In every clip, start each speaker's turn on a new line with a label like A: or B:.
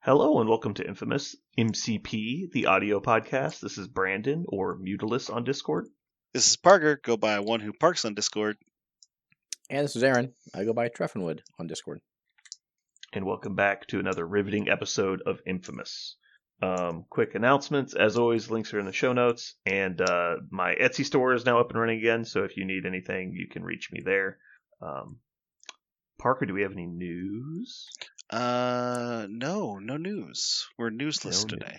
A: Hello and welcome to Infamous MCP, the audio podcast. This is Brandon, or Mutalis on Discord.
B: This is Parker, go by one who parks on Discord.
C: And this is Aaron. I go by Treffenwood on Discord.
A: And welcome back to another riveting episode of Infamous. Quick announcements. As always, links are in the show notes. And my Etsy store is now up and running again, so if you need anything, you can reach me there. Parker, do we have any news?
B: No news. We're newsless today.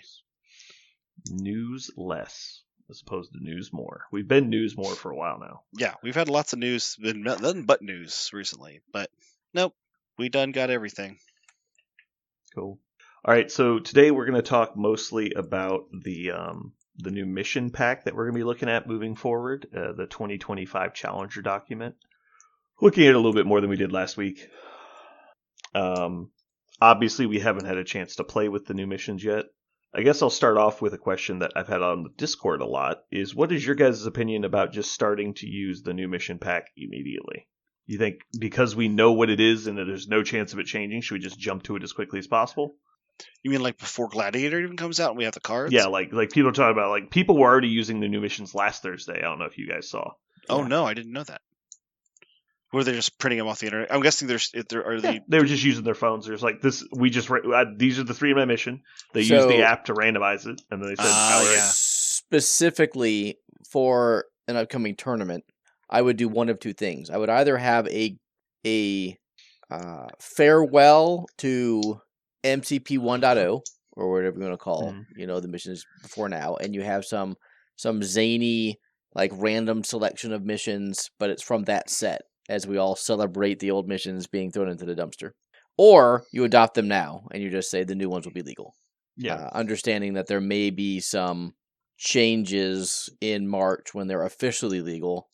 A: News less, as opposed to news more. We've been news more for a while now.
B: Yeah, we've had lots of news, been nothing but news recently, but nope, we done got everything.
A: Cool. All right, so today we're going to talk mostly about the new mission pack that we're going to be looking at moving forward, the 2025 Challenger document. Looking at it a little bit more than we did last week. Obviously, we haven't had a chance to play with the new missions yet. I guess I'll start off with a question that I've had on the Discord a lot, is what is your guys' opinion about just starting to use the new mission pack immediately? You think because we know what it is and that there's no chance of it changing, should we just jump to it as quickly as possible?
B: You mean like before Gladiator even comes out and we have the cards?
A: Yeah, like people talk about, like, people were already using the new missions last Thursday. I don't know if you guys saw.
B: Oh, no, I didn't know that. Were they just printing them off the internet? I'm guessing
A: they were just using their phones. There's like this. These are the three in my mission. They use the app to randomize it, and then they said,
C: specifically for an upcoming tournament, I would do one of two things. I would either have a farewell to MCP 1.0 or whatever you want to call the missions before now, and you have some zany like random selection of missions, but it's from that set, as we all celebrate the old missions being thrown into the dumpster. Or you adopt them now, and you just say the new ones will be legal.
A: Yeah.
C: Understanding that there may be some changes in March when they're officially legal,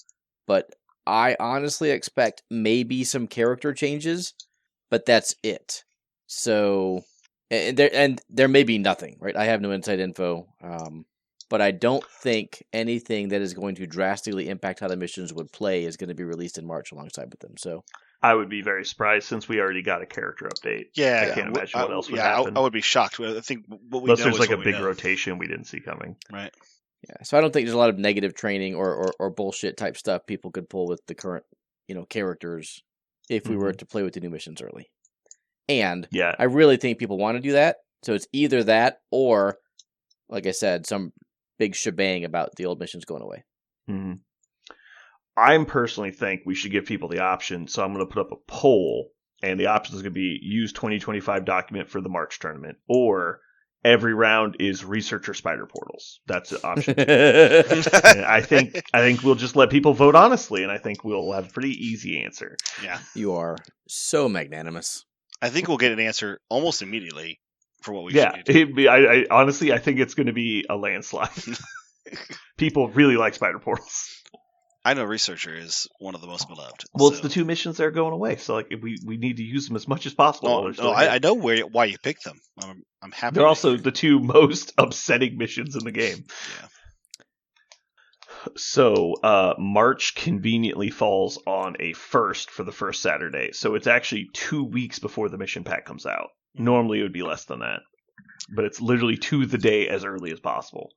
C: but I honestly expect maybe some character changes, but that's it. So, and there may be nothing, right? I have no inside info, but I don't think anything that is going to drastically impact how the missions would play is going to be released in March alongside with them. So
A: I would be very surprised since we already got a character update.
B: Yeah,
A: I can't imagine what else would happen.
B: I would be shocked. I think what we
A: Unless
B: know
A: there's
B: is
A: like a
B: what we
A: big
B: know.
A: rotation we didn't see coming.
B: Right.
C: Yeah, so I don't think there's a lot of negative training or bullshit type stuff people could pull with the current characters if we were to play with the new missions early. And
A: yeah,
C: I really think people want to do that. So it's either that or, like I said, some big shebang about the old missions going away.
A: Mm-hmm. I personally think we should give people the option. So I'm going to put up a poll, and the option is going to be use 2025 document for the March tournament, or every round is researcher spider portals. That's the option. I think we'll just let people vote honestly, and I think we'll have a pretty easy answer.
B: Yeah,
C: you are so magnanimous.
B: I think we'll get an answer almost immediately for what we should do.
A: I honestly, I think it's going to be a landslide. People really like spider portals.
B: I know researcher is one of the most beloved.
A: Well, it's the two missions that are going away, so like we need to use them as much as possible.
B: I know why you picked them. I'm happy.
A: They're also the two most upsetting missions in the game.
B: Yeah.
A: So March conveniently falls on a first for the first Saturday, so it's actually 2 weeks before the mission pack comes out. Normally it would be less than that, but it's literally to the day as early as possible.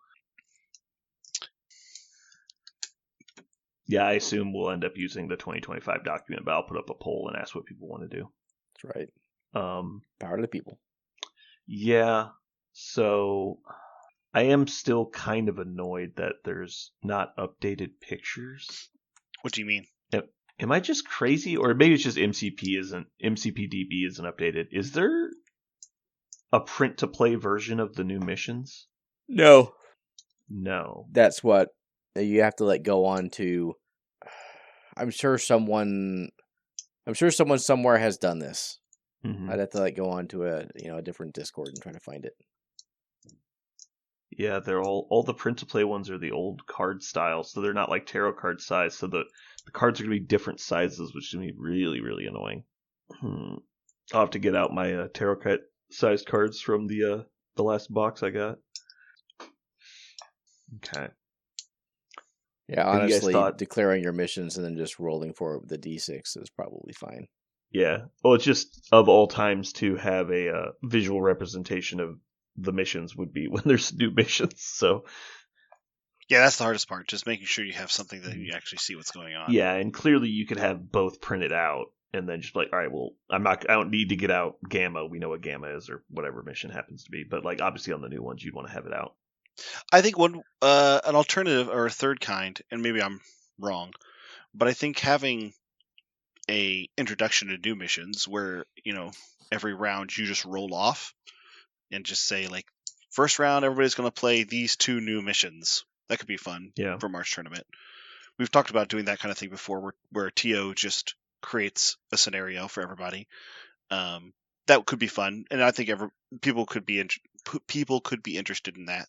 A: Yeah, I assume we'll end up using the 2025 document, but I'll put up a poll and ask what people want to do.
C: That's right. Power to the people.
A: Yeah, so I am still kind of annoyed that there's not updated pictures.
B: What do you mean?
A: Am I just crazy? Or maybe it's just MCPDB isn't updated. Is there a print-to-play version of the new missions?
C: No.
A: That's
C: what you have to go on to. I'm sure someone somewhere has done this. Mm-hmm. I'd have to go on to a different Discord and try to find it.
A: Yeah, they're all the print-to-play ones are the old card style, so they're not like tarot card size. So the cards are going to be different sizes, which is going to be really, really annoying. I'll have to get out my tarot card sized cards from the last box I got. Okay.
C: Yeah, honestly, declaring your missions and then just rolling for the D6 is probably fine.
A: Yeah. Well, it's just of all times to have a visual representation of the missions would be when there's new missions. So
B: Yeah, that's the hardest part. Just making sure you have something that you actually see what's going on.
A: yeah, and clearly you could have both printed out and then just be like, all right, well, I don't need to get out Gamma. We know what Gamma is or whatever mission happens to be. But like obviously on the new ones, you'd want to have it out.
B: I think an alternative or a third kind, and maybe I'm wrong, but I think having a introduction to new missions where, every round you just roll off and just say like, first round everybody's going to play these 2 new missions. That could be fun
A: Yeah.
B: for March tournament. We've talked about doing that kind of thing before, where TO just creates a scenario for everybody. That could be fun, and I think people could be interested in that.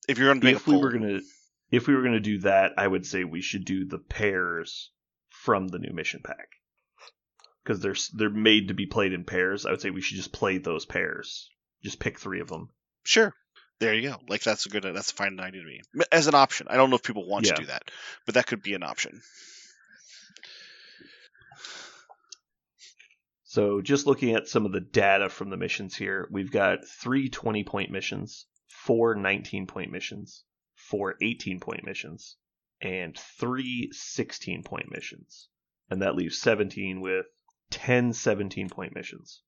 B: If you're going to make a poll,
A: if we were gonna do that, I would say we should do the pairs from the new mission pack because they're made to be played in pairs. I would say we should just play those pairs. Just pick 3 of them.
B: Sure. There you go. Like that's a fine idea to me as an option. I don't know if people want to do that, but that could be an option.
A: So just looking at some of the data from the missions here, we've got 3 20-point missions, 4 19-point missions, 4 18-point missions, and 3 16-point missions. And that leaves 17 with 10 17-point missions.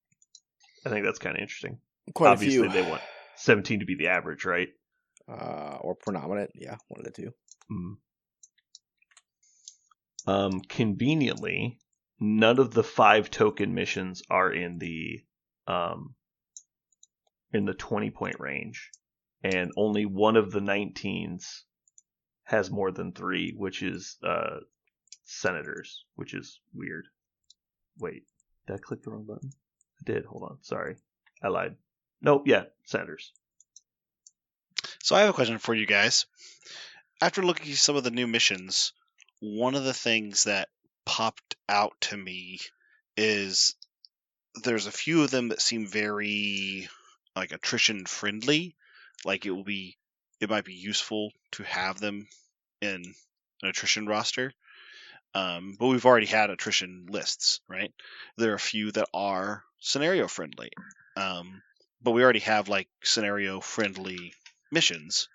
A: I think that's kind of interesting.
C: Quite
A: Obviously,
C: a few.
A: they want 17 to be the average, right?
C: Or predominant, yeah, one of the two.
A: Conveniently, none of the 5 token missions are in the 20-point range, and only one of the 19s has more than 3, which is Senators, which is weird. Wait, did I click the wrong button? I did. Hold on. Sorry, I lied. Nope. Yeah, Senators.
B: So I have a question for you guys. After looking at some of the new missions, one of the things that popped out to me is there's a few of them that seem very like attrition friendly. Like it might be useful to have them in an attrition roster. But we've already had attrition lists, right? There are a few that are scenario friendly. But we already have like scenario friendly missions.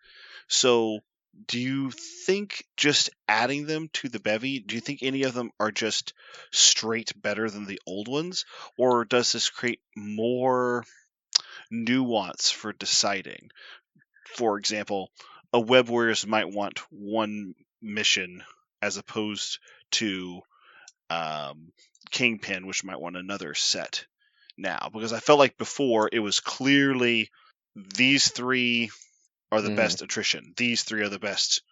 B: So do you think just adding them to the bevy, do you think any of them are just straight better than the old ones? Or does this create more nuance for deciding? For example, a Web Warriors might want one mission as opposed to Kingpin, which might want another set now. Because I felt like before it was clearly these 3 are the best attrition. These 3 are the best.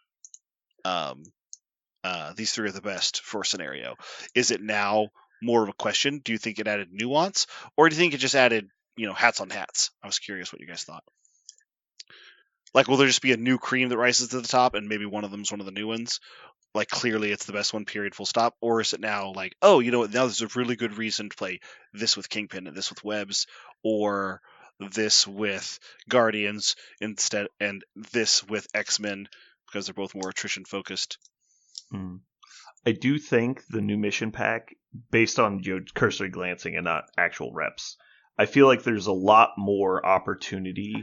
B: These 3 are the best for scenario. Is it now more of a question? Do you think it added nuance, or do you think it just added, hats on hats? I was curious what you guys thought. Like, will there just be a new cream that rises to the top, and maybe one of them's one of the new ones? Like, clearly it's the best one, period, full stop. Or is it now like, oh, you know what? Now there's a really good reason to play this with Kingpin and this with Webs, or this with Guardians instead, and this with X-Men because they're both more attrition focused.
A: I do think the new mission pack, based on cursory glancing and not actual reps, I feel like there's a lot more opportunity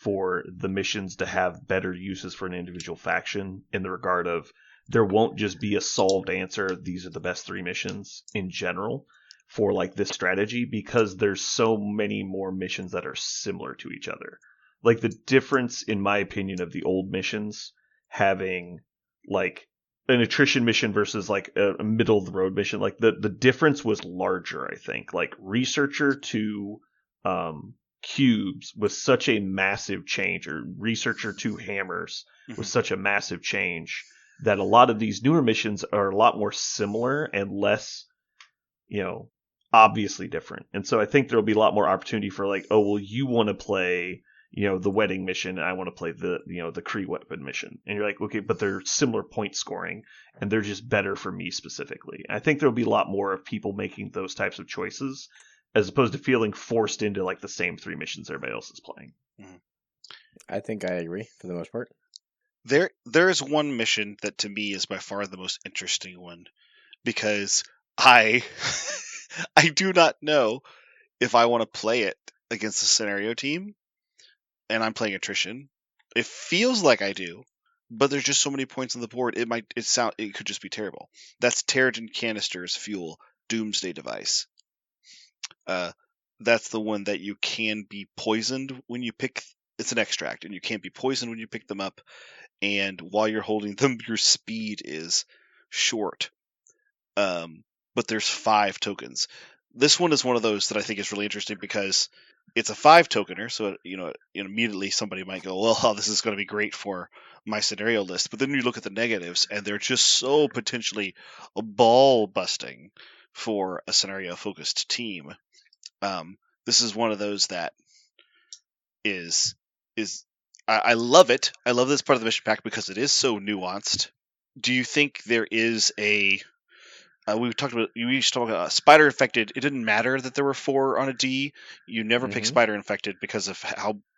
A: for the missions to have better uses for an individual faction in the regard of there won't just be a solved answer. These are the best 3 missions in general for like this strategy, because there's so many more missions that are similar to each other. Like the difference, in my opinion, of the old missions having like an attrition mission versus like a middle of the road mission, like the difference was larger. I think like researcher to cubes was such a massive change, or researcher to hammers was such a massive change, that a lot of these newer missions are a lot more similar and less, obviously different. And so I think there'll be a lot more opportunity for like, oh, well, you want to play, the wedding mission, and I want to play the Kree weapon mission. And you're like, okay, but they're similar point scoring, and they're just better for me specifically. I think there'll be a lot more of people making those types of choices, as opposed to feeling forced into like the same 3 missions everybody else is playing.
C: I think I agree for the most part.
B: There is one mission that to me is by far the most interesting one, because I I do not know if I want to play it against a scenario team, and I'm playing attrition. It feels like I do, but there's just so many points on the board. It could just be terrible. That's Terrigen Canister's fuel doomsday device. That's the one that you can be poisoned when you pick. It's an extract, and you can't be poisoned when you pick them up. And while you're holding them, your speed is short. But there's 5 tokens. This one is one of those that I think is really interesting because it's a 5 tokener, so immediately somebody might go, "Well, this is going to be great for my scenario list." But then you look at the negatives, and they're just so potentially ball busting for a scenario focused team. This is one of those that is I love it. I love this part of the mission pack because it is so nuanced. Do you think there is a we used to talk about spider infected. It didn't matter that there were 4 on a D. You never pick spider infected because of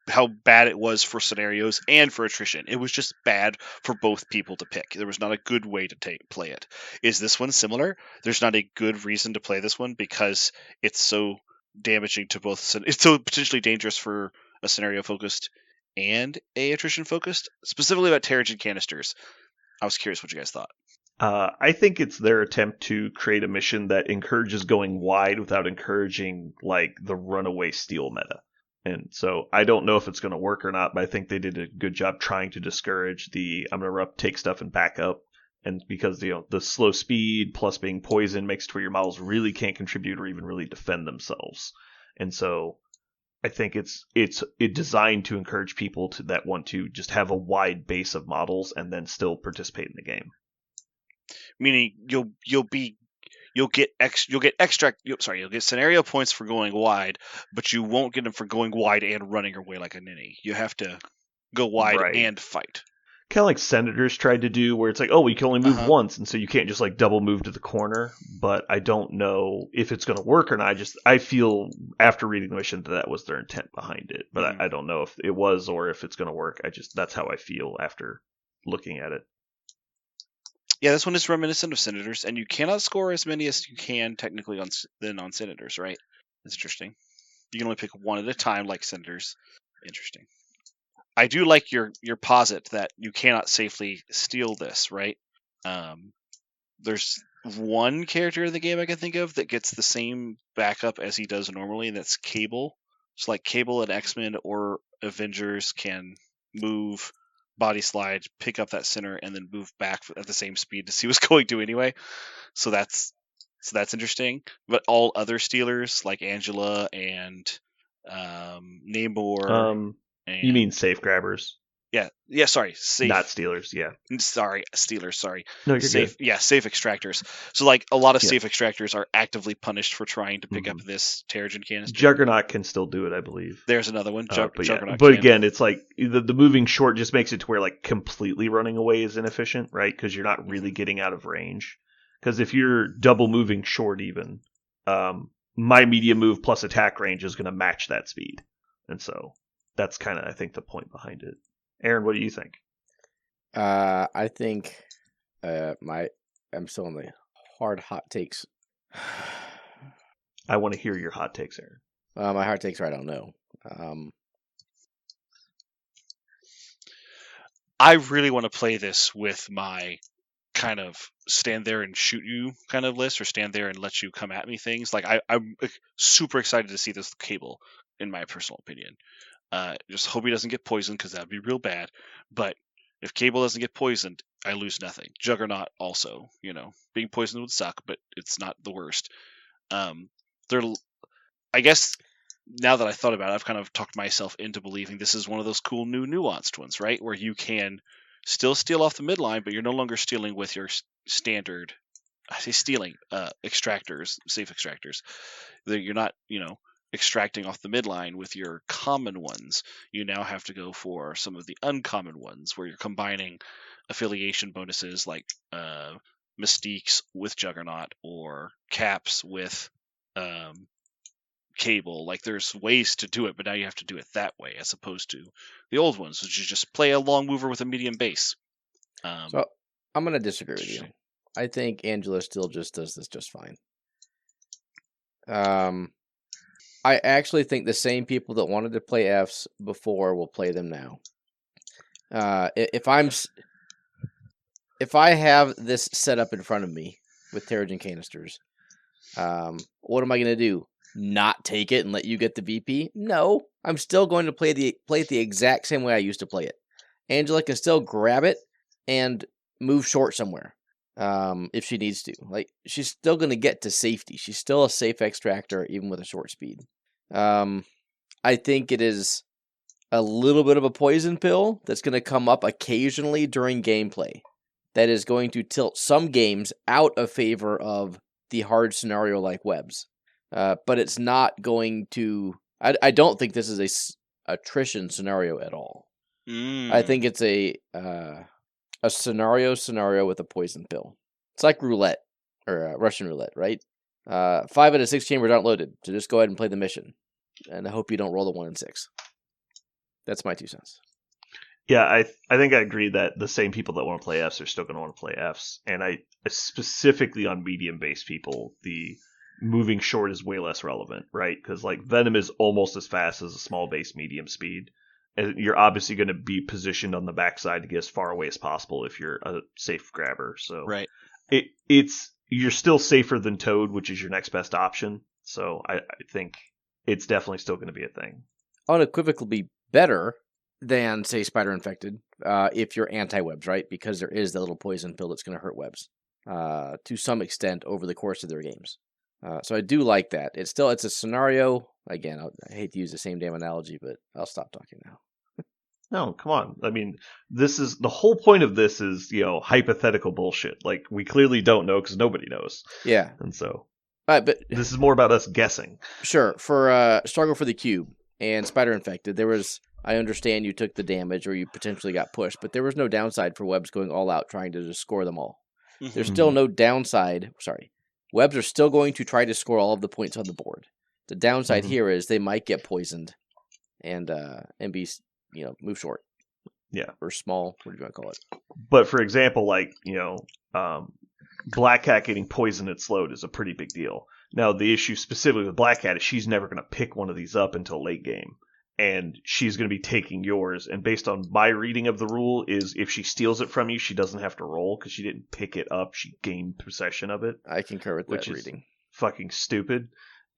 B: how bad it was for scenarios and for attrition. It was just bad for both people to pick. There was not a good way to play it. Is this one similar? There's not a good reason to play this one because it's so damaging to both. It's so potentially dangerous for a scenario focused and a attrition focused. Specifically about Terrigen canisters. I was curious what you guys thought.
A: I think it's their attempt to create a mission that encourages going wide without encouraging like the runaway steal meta. And so I don't know if it's going to work or not, but I think they did a good job trying to discourage the I'm going to take stuff and back up. And because the slow speed plus being poisoned makes it where your models really can't contribute or even really defend themselves. And so I think it's designed to encourage people that want to just have a wide base of models and then still participate in the game.
B: Meaning you'll get scenario points for going wide, but you won't get them for going wide and running away like a ninny. You have to go wide and fight.
A: Kind of like Senators tried to do, where it's like, oh, we can only move once, and so you can't just like double move to the corner. But I don't know if it's going to work or not. I feel after reading the mission that was their intent behind it, but I don't know if it was or if it's going to work. That's how I feel after looking at it.
B: Yeah, this one is reminiscent of Senators, and you cannot score as many as you can technically on Senators, right? That's interesting. You can only pick one at a time, like Senators. Interesting. I do like your posit that you cannot safely steal this, right? There's one character in the game I can think of that gets the same backup as he does normally, and that's Cable. So like Cable and X-Men or Avengers can move, body slide, pick up that center, and then move back at the same speed to see what's going to anyway. So that's interesting. But all other stealers like Angela and Namor.
A: You mean safe grabbers?
B: Yeah. Sorry, safe.
A: Not stealers. Yeah.
B: Sorry, stealers. Sorry.
A: No, you're
B: safe.
A: Good.
B: Yeah, safe extractors. So like a lot of safe extractors are actively punished for trying to pick up this Terrigen canister.
A: Juggernaut can still do it, I believe.
B: There's another one. Juggernaut.
A: But again, it's like the moving short just makes it to where like completely running away is inefficient, right? Because you're not really getting out of range. Because if you're double moving short, even my medium move plus attack range is going to match that speed, and so that's kind of I think the point behind it. Aaron, what do you think?
C: I think I'm still on the hard hot takes.
A: I want to hear your hot takes, Aaron.
C: My hot takes are I don't know.
B: I really want to play this with my kind of stand there and shoot you kind of list, or stand there and let you come at me things. Like I'm super excited to see this Cable, in my personal opinion. Just hope he doesn't get poisoned because that'd be real bad. But if Cable doesn't get poisoned, I lose nothing. Juggernaut also, being poisoned would suck, but it's not the worst. I guess now that I thought about it, I've kind of talked myself into believing this is one of those cool new nuanced ones, right? Where you can still steal off the midline, but you're no longer stealing with your standard. I say stealing extractors, safe extractors. You're not, extracting off the midline with your common ones. You now have to go for some of the uncommon ones where you're combining affiliation bonuses like Mystiques with Juggernaut or Caps with Cable. Like there's ways to do it, but now you have to do it that way as opposed to the old ones, which is just play a long mover with a medium base.
C: So I'm going to disagree with you. I think Angela still just does this just fine. I actually think the same people that wanted to play Fs before will play them now. If I have this set up in front of me with Terrigen canisters, what am I going to do? Not take it and let you get the VP? No, I'm still going to play it the exact same way I used to play it. Angela can still grab it and move short somewhere if she needs to. Like, she's still going to get to safety. She's still a safe extractor even with a short speed. I think it is a little bit of a poison pill that's going to come up occasionally during gameplay that is going to tilt some games out of favor of the hard scenario like webs. But it's not going to... I don't think this is a attrition scenario at all. I think it's a scenario with a poison pill. It's like roulette, or Russian roulette, right? 5 out of 6 chambers aren't loaded, so just go ahead and play the mission. And I hope you don't roll the 1 and 6. That's my 2 cents.
A: Yeah, I think I agree that the same people that want to play Fs are still going to want to play Fs. And I specifically on medium-based people, the moving short is way less relevant, right? Because like Venom is almost as fast as a small base medium speed. And you're obviously going to be positioned on the backside to get as far away as possible if you're a safe grabber. So
B: right.
A: It's you're still safer than Toad, which is your next best option. So I think it's definitely still going to be a thing.
C: Unequivocally better than, say, Spider Infected, if you're anti-webs, right? Because there is the little poison pill that's going to hurt webs to some extent over the course of their games. So I do like that. It's a scenario. Again, I hate to use the same damn analogy, but I'll stop talking now.
A: No, come on. I mean, this is the whole point of this is, hypothetical bullshit. Like, we clearly don't know because nobody knows.
C: Yeah.
A: And so,
C: but
A: this is more about us guessing.
C: Sure. For Struggle for the Cube and Spider Infected, I understand you took the damage or you potentially got pushed, but there was no downside for webs going all out trying to just score them all. Mm-hmm. There's still no downside. Sorry. Webs are still going to try to score all of the points on the board. The downside here is they might get poisoned and be, move short.
A: Yeah.
C: Or small. What do you want to call it?
A: But for example, like, Black Cat getting poisoned at slowed is a pretty big deal. Now, the issue specifically with Black Cat is she's never going to pick one of these up until late game. And she's going to be taking yours. And based on my reading of the rule is if she steals it from you, she doesn't have to roll because she didn't pick it up. She gained possession of it.
C: I concur with that reading.
A: Is fucking stupid.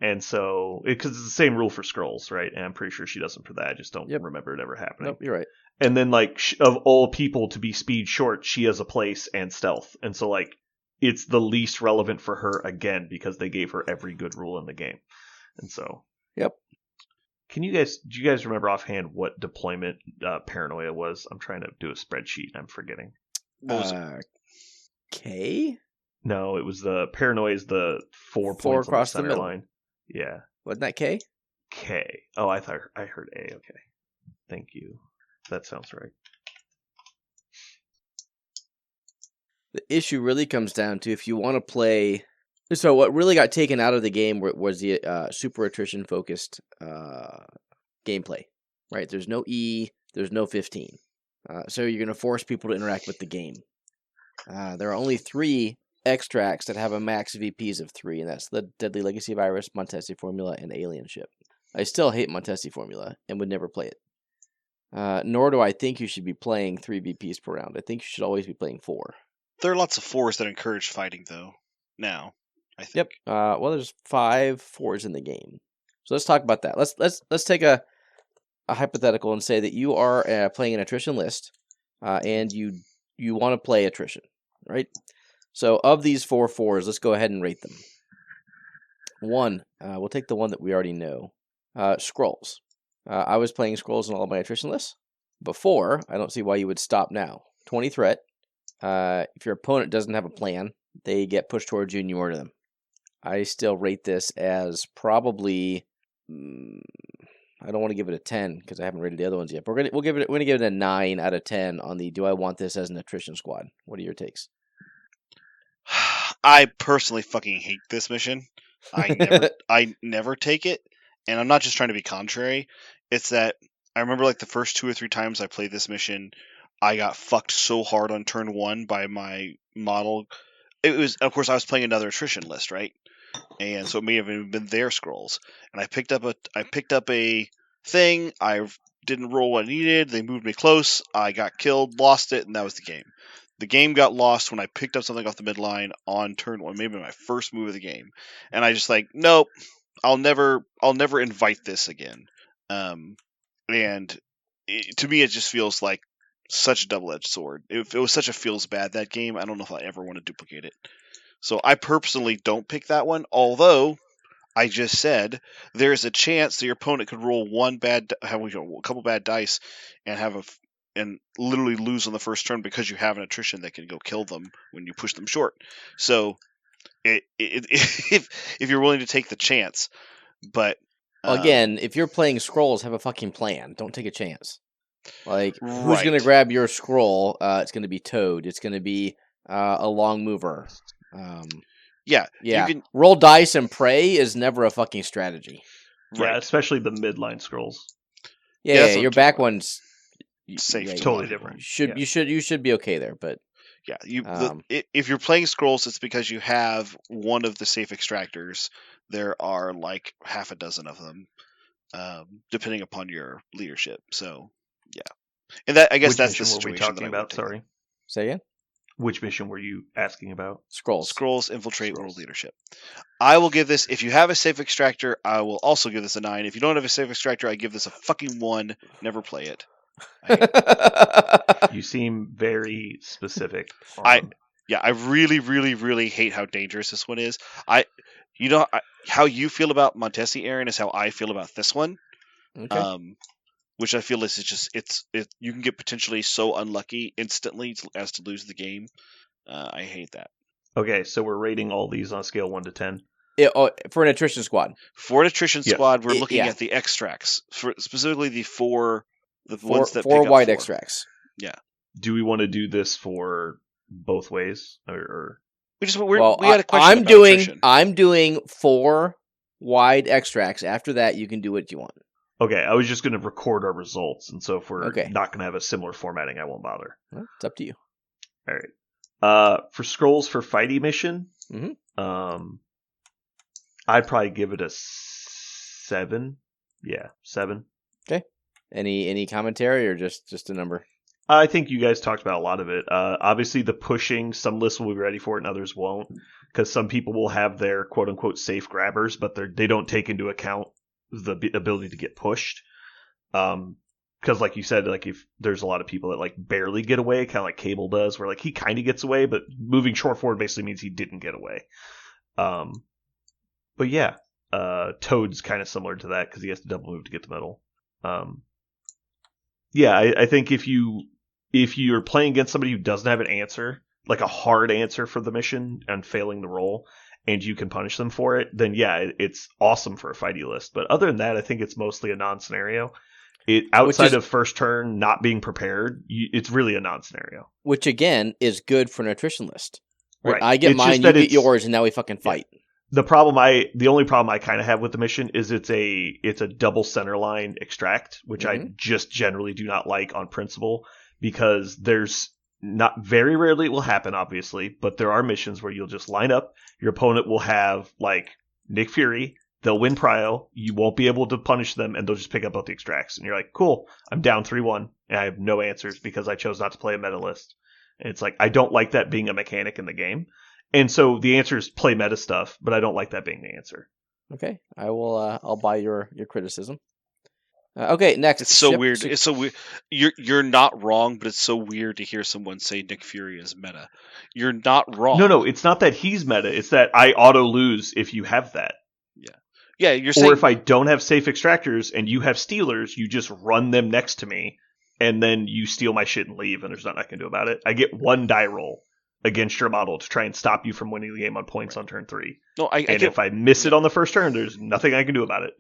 A: And so, because it's the same rule for scrolls, right? And I'm pretty sure she doesn't for that. I just don't remember it ever happening.
C: Nope, you're right.
A: And then, like, of all people to be speed short, she has a place and stealth. And so, like, it's the least relevant for her again because they gave her every good rule in the game. And so.
C: Yep.
A: Do you guys remember offhand what deployment Paranoia was? I'm trying to do a spreadsheet and I'm forgetting.
C: K?
A: No, it was the Paranoia is the 4 points
C: across
A: on the
C: the
A: center
C: middle.
A: line. Yeah.
C: Wasn't that K?
A: K. Oh, I heard A. Okay. Thank you. That sounds right.
C: The issue really comes down to if you want to play... So what really got taken out of the game was the super attrition focused gameplay, right? There's no E, there's no 15. So you're going to force people to interact with the game. There are only 3 extracts that have a max VPs of 3, and that's the Deadly Legacy Virus, Montesi Formula, and Alien Ship. I still hate Montesi Formula and would never play it. Nor do I think you should be playing 3 VPs per round. I think you should always be playing 4.
B: There are lots of 4s that encourage fighting, though, now. I think.
C: Yep. Well, there's 5 4s in the game, so let's talk about that. Let's take a hypothetical and say that you are playing an attrition list, and you want to play attrition, right? So of these 4 4s, let's go ahead and rate them. 1, we'll take the one that we already know. Scrolls. I was playing scrolls in all of my attrition lists before. I don't see why you would stop now. 20 threat. If your opponent doesn't have a plan, they get pushed towards you and you murder them. I still rate this as probably, I don't want to give it a 10 because I haven't rated the other ones yet. But we're gonna give it a 9 out of 10 on the do I want this as an attrition squad. What are your takes?
B: I personally fucking hate this mission. I never take it, and I'm not just trying to be contrary. It's that I remember like the first 2 or 3 times I played this mission, I got fucked so hard on turn 1 by my model. It was, of course, I was playing another attrition list, right? and so it may have even been their scrolls. And I picked up a thing. I didn't roll what I needed. They moved me close. I got killed, lost it, and that was the game. The game got lost when I picked up something off the midline on turn 1, maybe my first move of the game, and I just like, nope, I'll never invite this again. And to me, it just feels like such a double-edged sword. It was such a feels bad, that game. I don't know if I ever want to duplicate it. So I personally don't pick that one, although I just said there's a chance that your opponent could roll a couple bad dice and and literally lose on the first turn because you have an attrition that can go kill them when you push them short. So if you're willing to take the chance, but
C: Again, if you're playing scrolls, have a fucking plan. Don't take a chance. Like, who's going to
B: Right.
C: grab your scroll? It's going to be Toad. It's going to be a long mover.
B: yeah,
C: Yeah.
B: you can
C: Roll dice and pray is never a fucking strategy.
A: Yeah,
B: right.
A: especially the midline scrolls.
C: Yeah,
B: that's what
C: your
B: I'm
C: back
B: talking about.
C: one's
B: Safe
C: yeah,
B: to
A: Totally
B: a lot of people.
A: different.
C: You should be okay there, but
B: Yeah, if you're playing scrolls, it's because you have one of the safe extractors. There are like half a dozen of them, depending upon your leadership. So yeah, and I guess
A: Which
B: that's the
A: mission were we
B: situation
A: talking
B: that I would
A: about?
B: take.
A: Sorry.
C: say again.
A: Which mission were you asking about?
C: Scrolls.
B: Scrolls, infiltrate,
A: Scrolls.
B: world leadership. I will give this. If you have a safe extractor, I will also give this a 9. If you don't have a safe extractor, I give this a fucking 1. Never play it. I hate it.
A: You seem very specific.
B: I really, really, really hate how dangerous this one is. How you feel about Montesi, Aaron, is how I feel about this one.
C: Okay.
B: Which I feel is you can get potentially so unlucky instantly as to lose the game. I hate that.
A: Okay, so we're rating all these on a scale 1 to 10.
C: For an attrition squad.
B: For an attrition
A: Yes.
B: squad, we're looking
C: Yeah.
B: at the extracts, specifically the ones
C: Four
B: that pick up
C: white
B: 4.
C: extracts.
A: Do we want to do this for both ways, or
B: We
C: I,
B: had a question about attrition.
C: I'm doing 4 wide extracts. After that, you can do what you want.
A: okay? I was just going to record our results, and so if we're
C: Okay.
A: not going to have a similar formatting, I won't bother.
C: Well, it's up to you.
A: All right. For scrolls for fighty mission,
C: Mhm.
A: I'd probably give it a 7. Yeah, 7.
C: Any commentary or just a number?
A: I think you guys talked about a lot of it. Obviously, the pushing, some lists will be ready for it and others won't, because some people will have their quote-unquote safe grabbers, but they don't take into account the ability to get pushed. Because like you said, like if there's a lot of people that like barely get away, kind of like Cable does, where like he kind of gets away, but moving short forward basically means he didn't get away. But yeah, Toad's kind of similar to that because he has to double move to get the medal. Yeah, I think if you're playing against somebody who doesn't have an answer, like a hard answer for the mission and failing the roll, and you can punish them for it, then yeah, it's awesome for a fighty list. But other than that, I think it's mostly a non-scenario. Outside of first turn not being prepared, it's really a non-scenario.
C: Which again is good for an attrition list.
A: Right.
C: I get
A: It's just
C: mine,
A: that
C: you get
A: it's-
C: yours, and now we fucking fight.
A: The only problem I kind of have with the mission is it's a double center line extract, which I just generally do not like on principle, because there's not very rarely it will happen, obviously, but there are missions where you'll just line up, your opponent will have like Nick Fury, they'll win prio, you won't be able to punish them, and they'll just pick up both the extracts, and you're like, cool, I'm down 3-1, and I have no answers because I chose not to play a meta list. And it's like, I don't like that being a mechanic in the game. And so the answer is play meta stuff, but I don't like that being the answer.
C: Okay, I will. I'll buy your criticism. Okay, next.
B: It's so weird. It's so weird. You're not wrong, but it's so weird to hear someone say Nick Fury is meta. You're not wrong.
A: No, it's not that he's meta. It's that I auto lose if you have that.
B: Yeah, you're saying.
A: Or if I don't have safe extractors and you have stealers, you just run them next to me, and then you steal my shit and leave, and there's nothing I can do about it. I get 1 die roll against your model to try and stop you from winning the game on points on turn 3.
B: No,
A: if I miss it on the first turn, there's nothing I can do about it.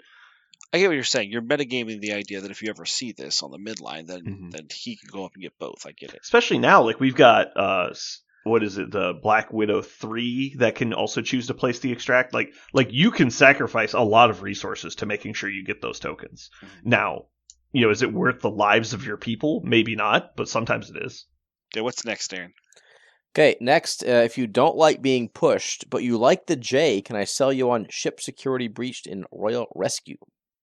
B: I get what you're saying. You're metagaming the idea that if you ever see this on the midline, then he can go up and get both. I get it.
A: Especially now, like we've got what is it, the Black Widow 3 that can also choose to place the extract. Like you can sacrifice a lot of resources to making sure you get those tokens.
B: Mm-hmm.
A: Now, is it worth the lives of your people? Maybe not, but sometimes it is.
B: Yeah, what's next, Aaron?
C: Okay, next, if you don't like being pushed, but you like the J, can I sell you on ship security breached in Royal Rescue?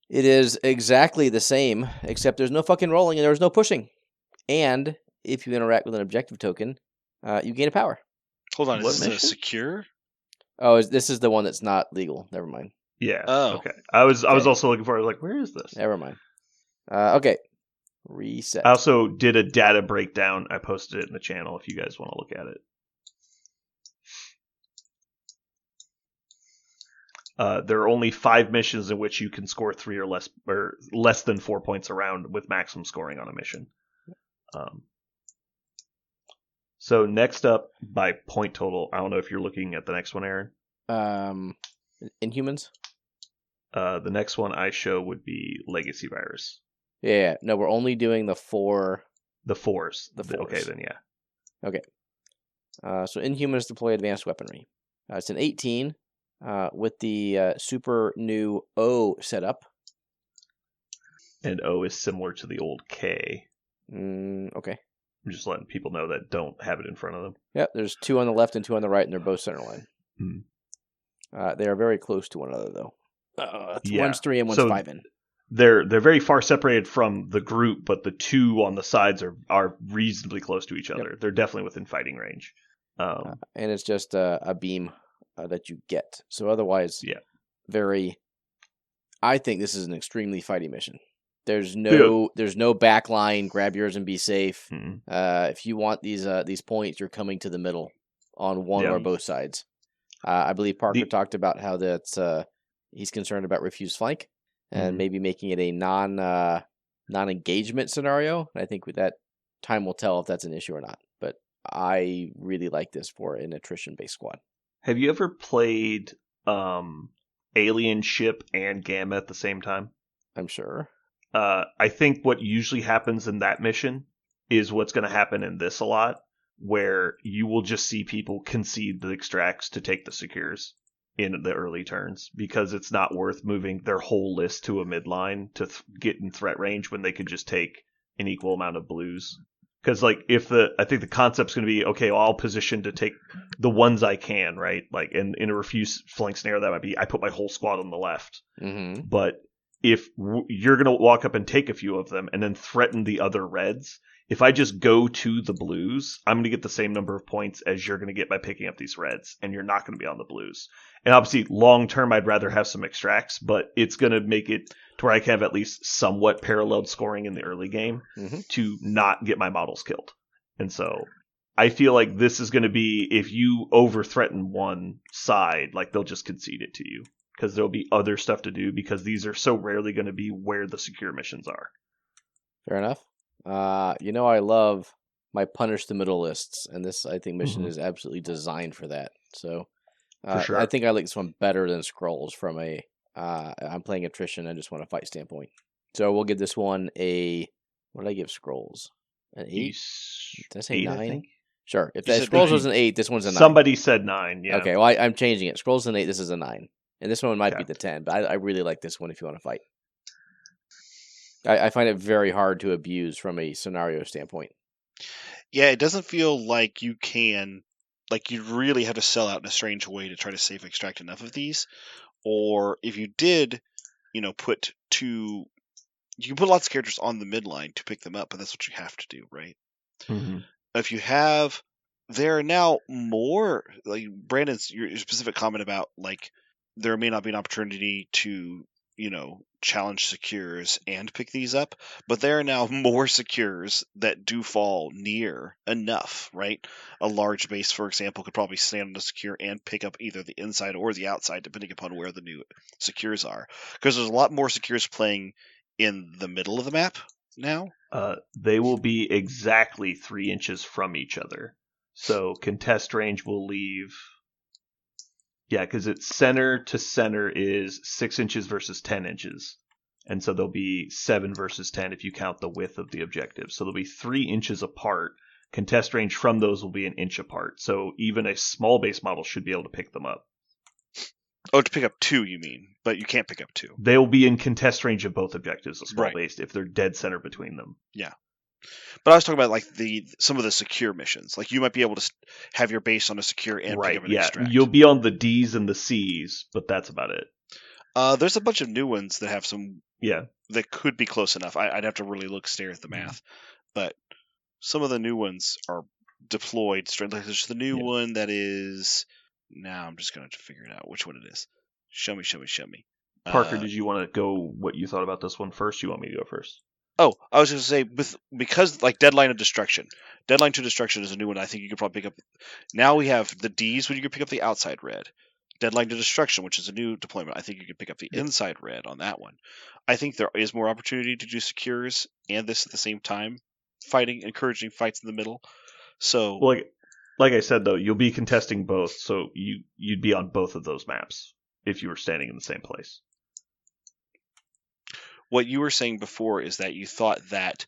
C: It is exactly the same, except there's no fucking rolling and there's no pushing. And if you interact with an objective token, you gain a power.
B: Hold on,
A: What
B: is this a
A: mission?
B: secure?
C: Oh, this is the one that's not legal. Never mind.
A: Yeah.
B: Oh.
A: Okay. I was
C: Okay.
A: also looking for it. I was like, where is this?
C: Never mind. Okay. Reset.
A: I also did a data breakdown. I posted it in the channel if you guys want to look at it. There are only 5 missions in which you can score 3 or less than 4 points a round with maximum scoring on a mission. So next up by point total, I don't know if you're looking at the next one, Aaron.
C: Inhumans?
A: The next one I show would be Legacy Virus.
C: Yeah, no, we're only doing the 4.
A: The 4s.
C: The 4s.
A: Okay, then yeah.
C: Okay. So Inhumans deploy advanced weaponry. It's an 18 with the super new O setup.
A: And O is similar to the old K.
C: Okay.
A: I'm just letting people know that don't have it in front of them.
C: Yep, there's 2 on the left and 2 on the right, and they're both center line. They are very close to one another, though. One's 3 and one's 5 in.
A: They're very far separated from the group, but the 2 on the sides are reasonably close to each other. Yep. They're definitely within fighting range.
C: And it's just a beam that you get. So otherwise, I think this is an extremely fighty mission. There's no backline. Grab yours and be safe. If you want these points, you're coming to the middle on one or both sides. I believe Parker talked about how that's he's concerned about refused flank and maybe making it a non-engagement scenario. And I think with that, time will tell if that's an issue or not. But I really like this for an attrition-based squad.
A: Have you ever played Alien Ship and Gamma at the same time?
C: I'm sure.
A: I think what usually happens in that mission is what's going to happen in this a lot, where you will just see people concede the extracts to take the secures in the early turns because it's not worth moving their whole list to a midline to get in threat range when they could just take an equal amount of blues. Because I think the concept's going to be, okay, well, I'll position to take the ones I can, right? Like in a refuse flank scenario, that might be I put my whole squad on the left. But if you're going to walk up and take a few of them and then threaten the other reds, if I just go to the blues, I'm going to get the same number of points as you're going to get by picking up these reds, and you're not going to be on the blues. And obviously, long term, I'd rather have some extracts, but it's going to make it to where I can have at least somewhat paralleled scoring in the early game to not get my models killed. And so I feel like this is going to be, if you over-threaten one side, like they'll just concede it to you. Because there'll be other stuff to do, because these are so rarely going to be where the secure missions are.
C: Fair enough. I love my punish the middle lists, and this, I think, mission is absolutely designed for that. So
A: for sure.
C: I think I like this one better than Scrolls from a I'm playing attrition, I just want to fight standpoint. So we'll give this one a, what did I give Scrolls? An 8? Did I say 9? Sure. If that Scrolls was an 8, this one's a 9.
A: Somebody said 9, yeah.
C: Okay, well, I'm changing it. Scrolls an 8, this is a 9. And this one might be the 10, but I really like this one if you want to fight. I find it very hard to abuse from a scenario standpoint.
B: Yeah, it doesn't feel like you can, like you really have to sell out in a strange way to try to safe extract enough of these. Or if you did, you can put lots of characters on the midline to pick them up, but that's what you have to do, right? If you have, there are now more, like Brandon's your specific comment about, like, there may not be an opportunity to, challenge secures and pick these up, but there are now more secures that do fall near enough, right? A large base, for example, could probably stand on a secure and pick up either the inside or the outside, depending upon where the new secures are. Because there's a lot more secures playing in the middle of the map now.
A: They will be exactly 3 inches from each other. So contest range will leave... Yeah, because it's center to center is 6 inches versus 10 inches. And so there'll be 7 versus 10 if you count the width of the objective. So they'll be 3 inches apart. Contest range from those will be an inch apart. So even a small base model should be able to pick them up.
B: Oh, to pick up 2, you mean? But you can't pick up 2.
A: They will be in contest range of both objectives, a small base, if they're dead center between them.
B: Yeah. But I was talking about like some of the secure missions. Like you might be able to have your base on a secure and pick
A: Right,
B: up an
A: yeah.
B: extract.
A: You'll be on the D's and the C's, but that's about it.
B: There's a bunch of new ones that have some
A: Yeah.
B: that could be close enough. I'd have to really stare at the math, but some of the new ones are deployed straight. Like there's the new one that is. Now I'm just gonna have to figure it out which one it is. Show me.
A: Parker, did you want to go what you thought about this one first? You want me to go first?
B: Oh, I was going to say because like Deadline to Destruction is a new one. I think you could probably pick up. Now we have the D's when you could pick up the outside red. Deadline to Destruction, which is a new deployment. I think you could pick up the inside red on that one. I think there is more opportunity to do secures and this at the same time, encouraging fights in the middle. So,
A: well, like I said though, you'll be contesting both, so you'd be on both of those maps if you were standing in the same place.
B: What you were saying before is that you thought that,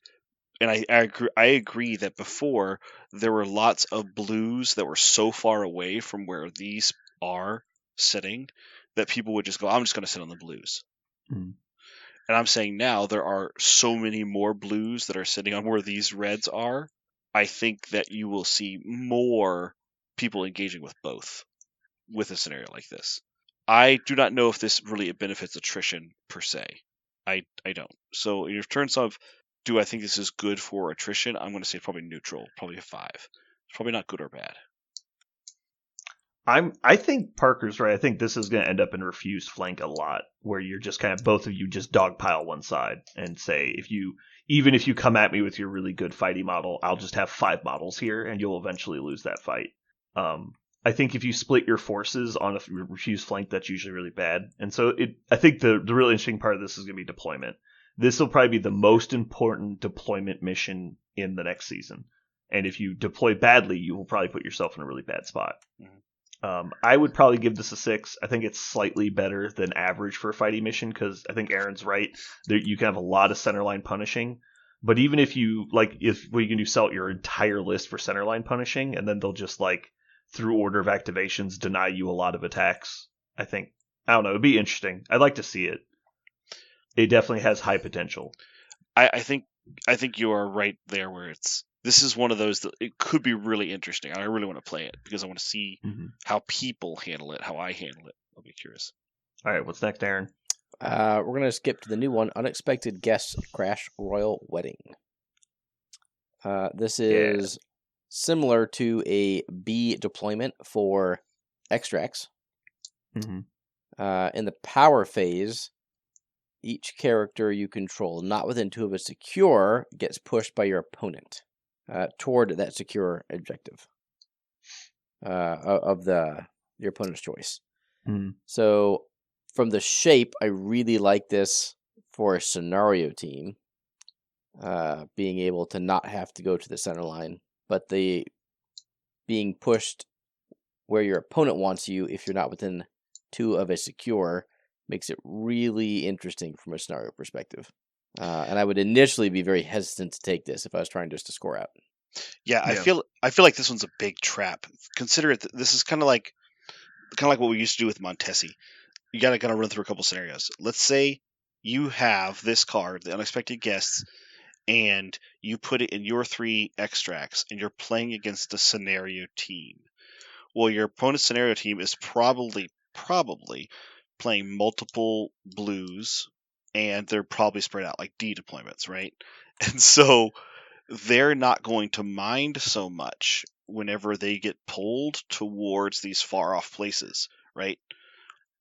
B: and I agree that before there were lots of blues that were so far away from where these are sitting that people would just go, I'm just going to sit on the blues.
A: Mm-hmm.
B: And I'm saying now there are so many more blues that are sitting on where these reds are. I think that you will see more people engaging with both with a scenario like this. I do not know if this really benefits attrition per se. I don't. So in terms of, do I think this is good for attrition? I'm going to say probably neutral, probably a 5. It's probably not good or bad.
A: I think Parker's right. I think this is going to end up in refused flank a lot, where you're just kind of both of you just dogpile one side and say, even if you come at me with your really good fighty model, I'll just have 5 models here, and you'll eventually lose that fight. I think if you split your forces on a refused flank, that's usually really bad. And so I think the really interesting part of this is going to be deployment. This will probably be the most important deployment mission in the next season. And if you deploy badly, you will probably put yourself in a really bad spot. Mm-hmm. I would probably give this a 6. I think it's slightly better than average for a fighting mission because I think Aaron's right. You can have a lot of centerline punishing. But even if you, what you can do, sell your entire list for centerline punishing, and then they'll just, through order of activations, deny you a lot of attacks. I don't know, it'd be interesting. I'd like to see it. It definitely has high potential.
B: I think you are right there where this is one of those that it could be really interesting. I really want to play it because I want to see how people handle it, how I handle it. I'll be curious.
A: All right, what's next, Aaron?
C: We're going to skip to the new one, Unexpected Guests Crash Royal Wedding. This is similar to a B deployment for extracts.
A: Mm-hmm.
C: In the power phase, each character you control, not within 2 of a secure, gets pushed by your opponent toward that secure objective of your opponent's choice.
A: Mm-hmm.
C: So, from the shape, I really like this for a scenario team, being able to not have to go to the center line, but the being pushed where your opponent wants you if you're not within 2 of a secure makes it really interesting from a scenario perspective. And I would initially be very hesitant to take this if I was trying just to score out.
B: Yeah, I feel like this one's a big trap. Consider it. This is kind of like what we used to do with Montesi. You got to kind of run through a couple scenarios. Let's say you have this card, the Unexpected Guests, and you put it in your 3 extracts, and you're playing against a scenario team. Well, your opponent's scenario team is probably playing multiple blues, and they're probably spread out like D deployments, right? And so they're not going to mind so much whenever they get pulled towards these far off places, right?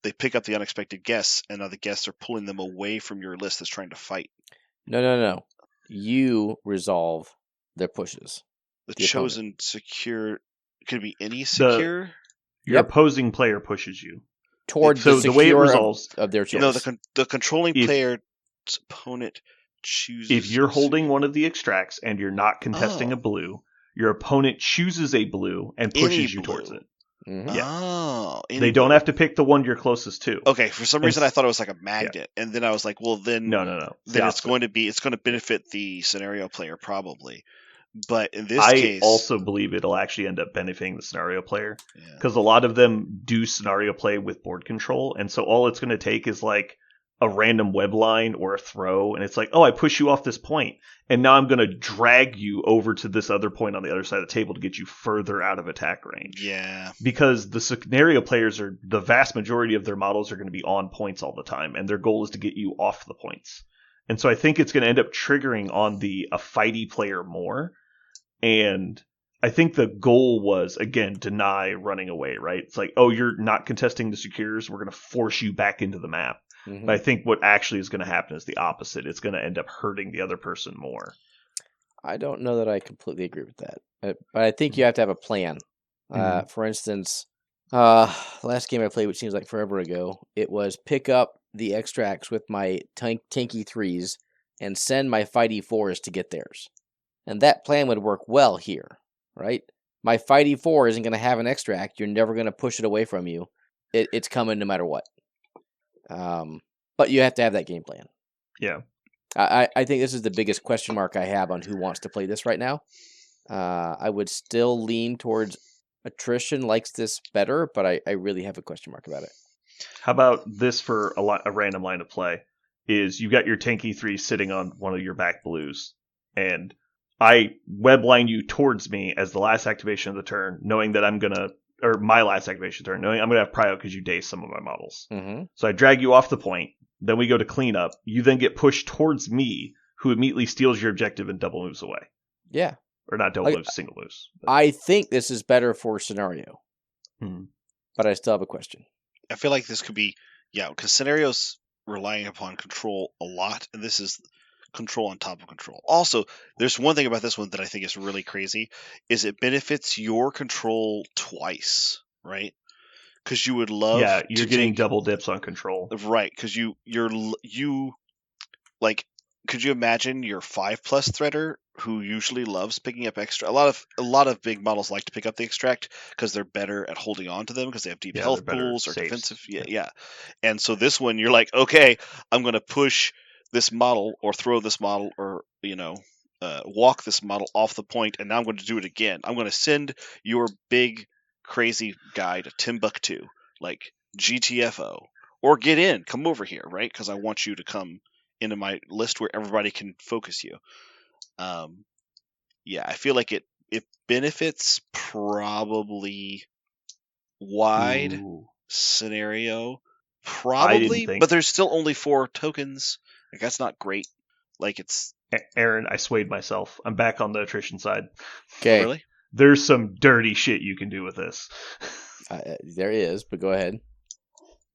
B: They pick up the Unexpected Guests, and now the guests are pulling them away from your list that's trying to fight.
C: No. You resolve their pushes.
B: The chosen opponent. Secure could be any secure.
A: Your opposing player pushes you
C: towards the secure the way it resolves of their choice.
B: No, the controlling player's opponent chooses.
A: If you're holding one of the extracts and you're not contesting a blue, your opponent chooses a blue and pushes you towards it.
C: Mm-hmm.
A: Yeah.
B: Oh,
A: they don't have to pick the one you're closest to.
B: Okay, for some reason I thought it was like a magnet, and then I was like, well, then
A: no.
B: Then it's going to benefit the scenario player probably. But in this
A: I
B: case,
A: also believe it'll actually end up benefiting the scenario player because a lot of them do scenario play with board control, and so all it's going to take is a random web line or a throw, and it's like, oh, I push you off this point, and now I'm going to drag you over to this other point on the other side of the table to get you further out of attack range.
B: Yeah.
A: Because the scenario players are, the vast majority of their models are going to be on points all the time, and their goal is to get you off the points. And so I think it's going to end up triggering on a fighty player more. And I think the goal was, again, deny running away, right? It's like, oh, you're not contesting the secures. We're going to force you back into the map.
C: Mhm.
A: But I think what actually is going to happen is the opposite. It's going to end up hurting the other person more.
C: I don't know that I completely agree with that, but I think you have to have a plan.
A: Mhm.
C: For instance, last game I played, which seems like forever ago, it was pick up the extracts with my tanky 3s and send my fighty 4s to get theirs. And that plan would work well here, right? My fighty 4 isn't going to have an extract. You're never going to push it away from you. It's coming no matter what. But you have to have that game plan.
A: Yeah.
C: I think this is the biggest question mark I have on who wants to play this right now. I would still lean towards attrition likes this better, but I really have a question mark about it.
A: How about this for a random line of play? Is you got your tanky 3 sitting on one of your back blues, and I webline you towards me as the last activation of the turn, knowing that I'm going to, or my last activation turn, knowing I'm going to have prio because you dazed some of my models.
C: Mm-hmm.
A: So I drag you off the point, then we go to cleanup. You then get pushed towards me, who immediately steals your objective and double moves away.
C: Yeah.
A: Or not double moves, single moves.
C: I think this is better for scenario, but I still have a question.
B: I feel like this could be, because scenarios relying upon control a lot, and this is control on top of control. Also, there's one thing about this one that I think is really crazy, is it benefits your control twice, right? Because you would love
A: you're getting double dips on control.
B: Right, because you like, could you imagine your 5+ threader who usually loves picking up extra? A lot of big models like to pick up the extract because they're better at holding on to them because they have deep health pools or defensive. Yeah. And so this one, you're like, okay, I'm going to push this model or throw this model or walk this model off the point, and now I'm going to do it again. I'm going to send your big crazy guy to Timbuktu, like GTFO, or get in, come over here, right? Because I want you to come into my list where everybody can focus you. I feel like it benefits probably wide scenario, probably, but there's still only 4 tokens. Like, that's not great. Like, it's
A: Aaron, I swayed myself. I'm back on the attrition side.
C: Okay.
B: Oh, really?
A: There's some dirty shit you can do with this.
C: There is, but go ahead.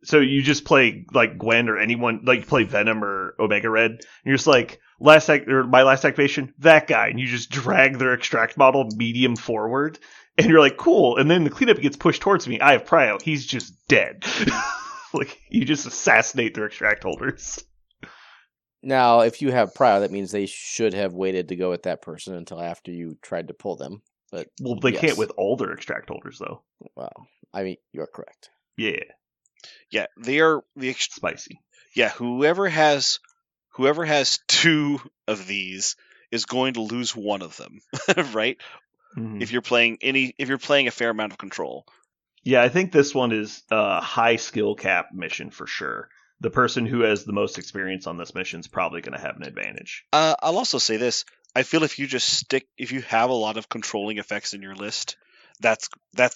A: So you just play like Gwen or anyone, like you play Venom or Omega Red, and you're just like, my last activation, that guy, and you just drag their extract model medium forward, and you're like, cool, and then the cleanup gets pushed towards me, I have prio, he's just dead. Like, you just assassinate their extract holders.
C: Now, if you have prio, that means they should have waited to go with that person until after you tried to pull them. But
A: they can't with all their extract holders, though.
C: Well, I mean, you're correct.
A: Yeah.
B: Yeah, they are
A: spicy.
B: Yeah, whoever has 2 of these is going to lose one of them, right?
A: Mm-hmm.
B: If you're playing a fair amount of control.
A: Yeah, I think this one is a high skill cap mission for sure. The person who has the most experience on this mission is probably going to have an advantage.
B: I'll also say this: I feel if you have a lot of controlling effects in your list, that's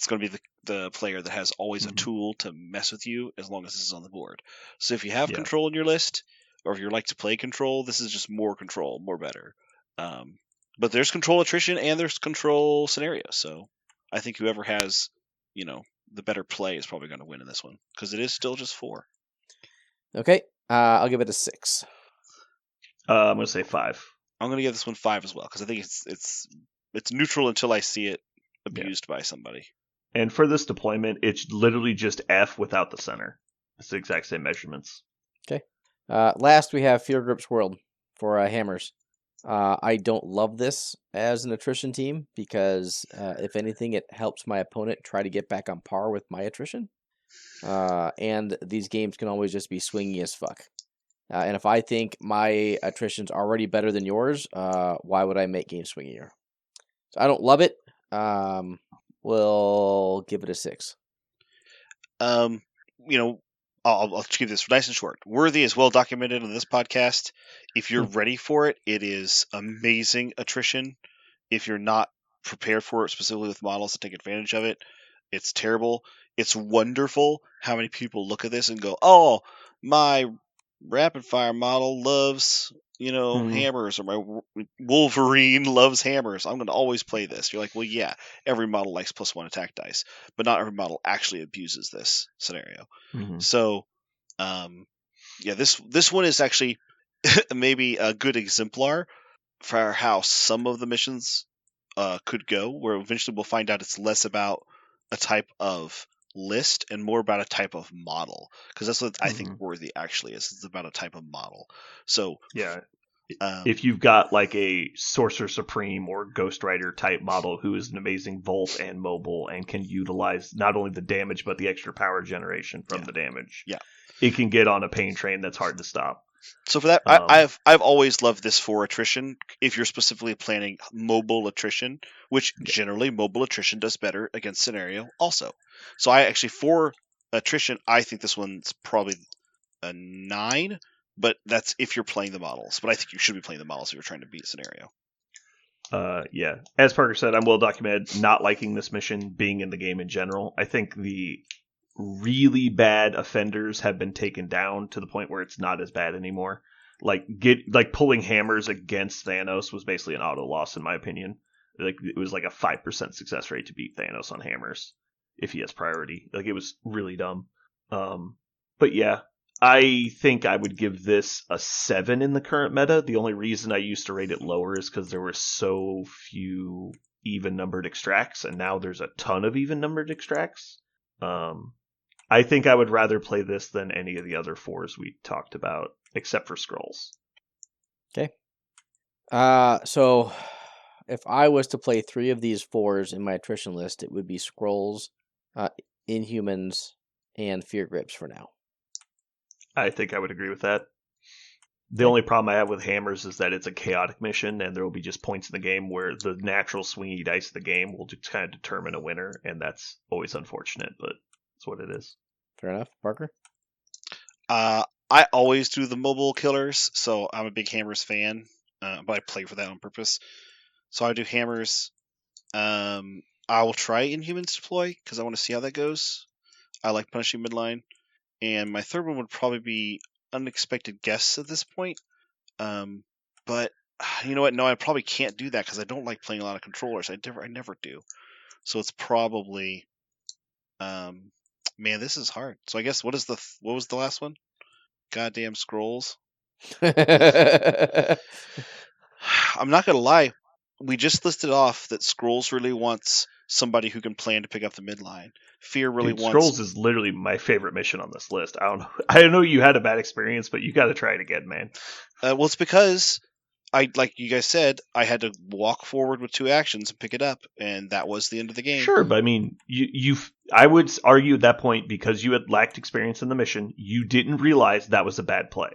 B: going to be the player that has always a tool to mess with you as long as this is on the board. So if you have control in your list, or if you like to play control, this is just more control, more better. But there's control attrition and there's control scenario. So I think whoever has, the better play is probably going to win in this one because it is still just 4.
C: Okay, I'll give it a 6.
A: I'm going to say 5.
B: I'm going to give this one 5 as well because I think it's neutral until I see it abused by somebody.
A: And for this deployment, it's literally just F without the center. It's the exact same measurements.
C: Okay. Last, we have Fear Group's World for Hammers. I don't love this as an attrition team because, if anything, it helps my opponent try to get back on par with my attrition. And these games can always just be swingy as fuck. And if I think my attrition's already better than yours, why would I make games swingier? So I don't love it. We'll give it a 6.
B: I'll keep this nice and short. Worthy is well documented in this podcast. If you're ready for it, it is amazing attrition. If you're not prepared for it, specifically with models to take advantage of it, it's terrible. It's wonderful how many people look at this and go, "Oh, my rapid fire model loves, hammers, or my Wolverine loves hammers. I'm going to always play this." You're like, well, yeah, every model likes +1 attack dice, but not every model actually abuses this scenario. So, this one is actually maybe a good exemplar for how some of the missions could go, where eventually we'll find out it's less about a type of list and more about a type of model, because that's what I think Worthy actually is. It's about a type of model. So
A: yeah, if you've got like a Sorcerer Supreme or Ghost Rider type model who is an amazing Volt and mobile and can utilize not only the damage but the extra power generation from the damage, it can get on a pain train that's hard to stop.
B: So for that, I've always loved this for attrition. If you're specifically planning mobile attrition, which generally mobile attrition does better against scenario also. So I actually, for attrition, I think this one's probably a 9, but that's if you're playing the models. But I think you should be playing the models if you're trying to beat scenario.
A: Yeah. As Parker said, I'm well documented not liking this mission, being in the game in general. I think the really bad offenders have been taken down to the point where it's not as bad anymore. Like pulling hammers against Thanos was basically an auto loss in my opinion. Like it was like a 5% success rate to beat Thanos on hammers if he has priority. Like it was really dumb. But yeah, I think I would give this a 7 in the current meta. The only reason I used to rate it lower is because there were so few even numbered extracts, and now there's a ton of even numbered extracts. I think I would rather play this than any of the other 4s we talked about, except for Scrolls.
C: Okay. So if I was to play 3 of these 4s in my attrition list, it would be Scrolls, Inhumans, and Fear Grips for now.
A: I think I would agree with that. The only problem I have with hammers is that it's a chaotic mission, and there will be just points in the game where the natural swingy dice of the game will just kind of determine a winner, and that's always unfortunate, but it's what it is.
C: Fair enough. Parker?
B: I always do the mobile killers, so I'm a big hammers fan, but I play for that on purpose. So I do hammers. I will try Inhumans deploy, because I want to see how that goes. I like punishing midline. And my third one would probably be Unexpected Guests at this point. But you know what? No, I probably can't do that because I don't like playing a lot of controllers. I never do. So it's probably, man, this is hard. So I guess what was the last one? Goddamn Scrolls. I'm not gonna lie. We just listed off that Scrolls really wants somebody who can plan to pick up the midline. Fear really wants.
A: Scrolls is literally my favorite mission on this list. I know you had a bad experience, but you got to try it again, man.
B: Well, it's because like you guys said, I had to walk forward with 2 actions and pick it up, and that was the end of the game.
A: Sure, but I mean, I would argue at that point, because you had lacked experience in the mission, you didn't realize that was a bad play.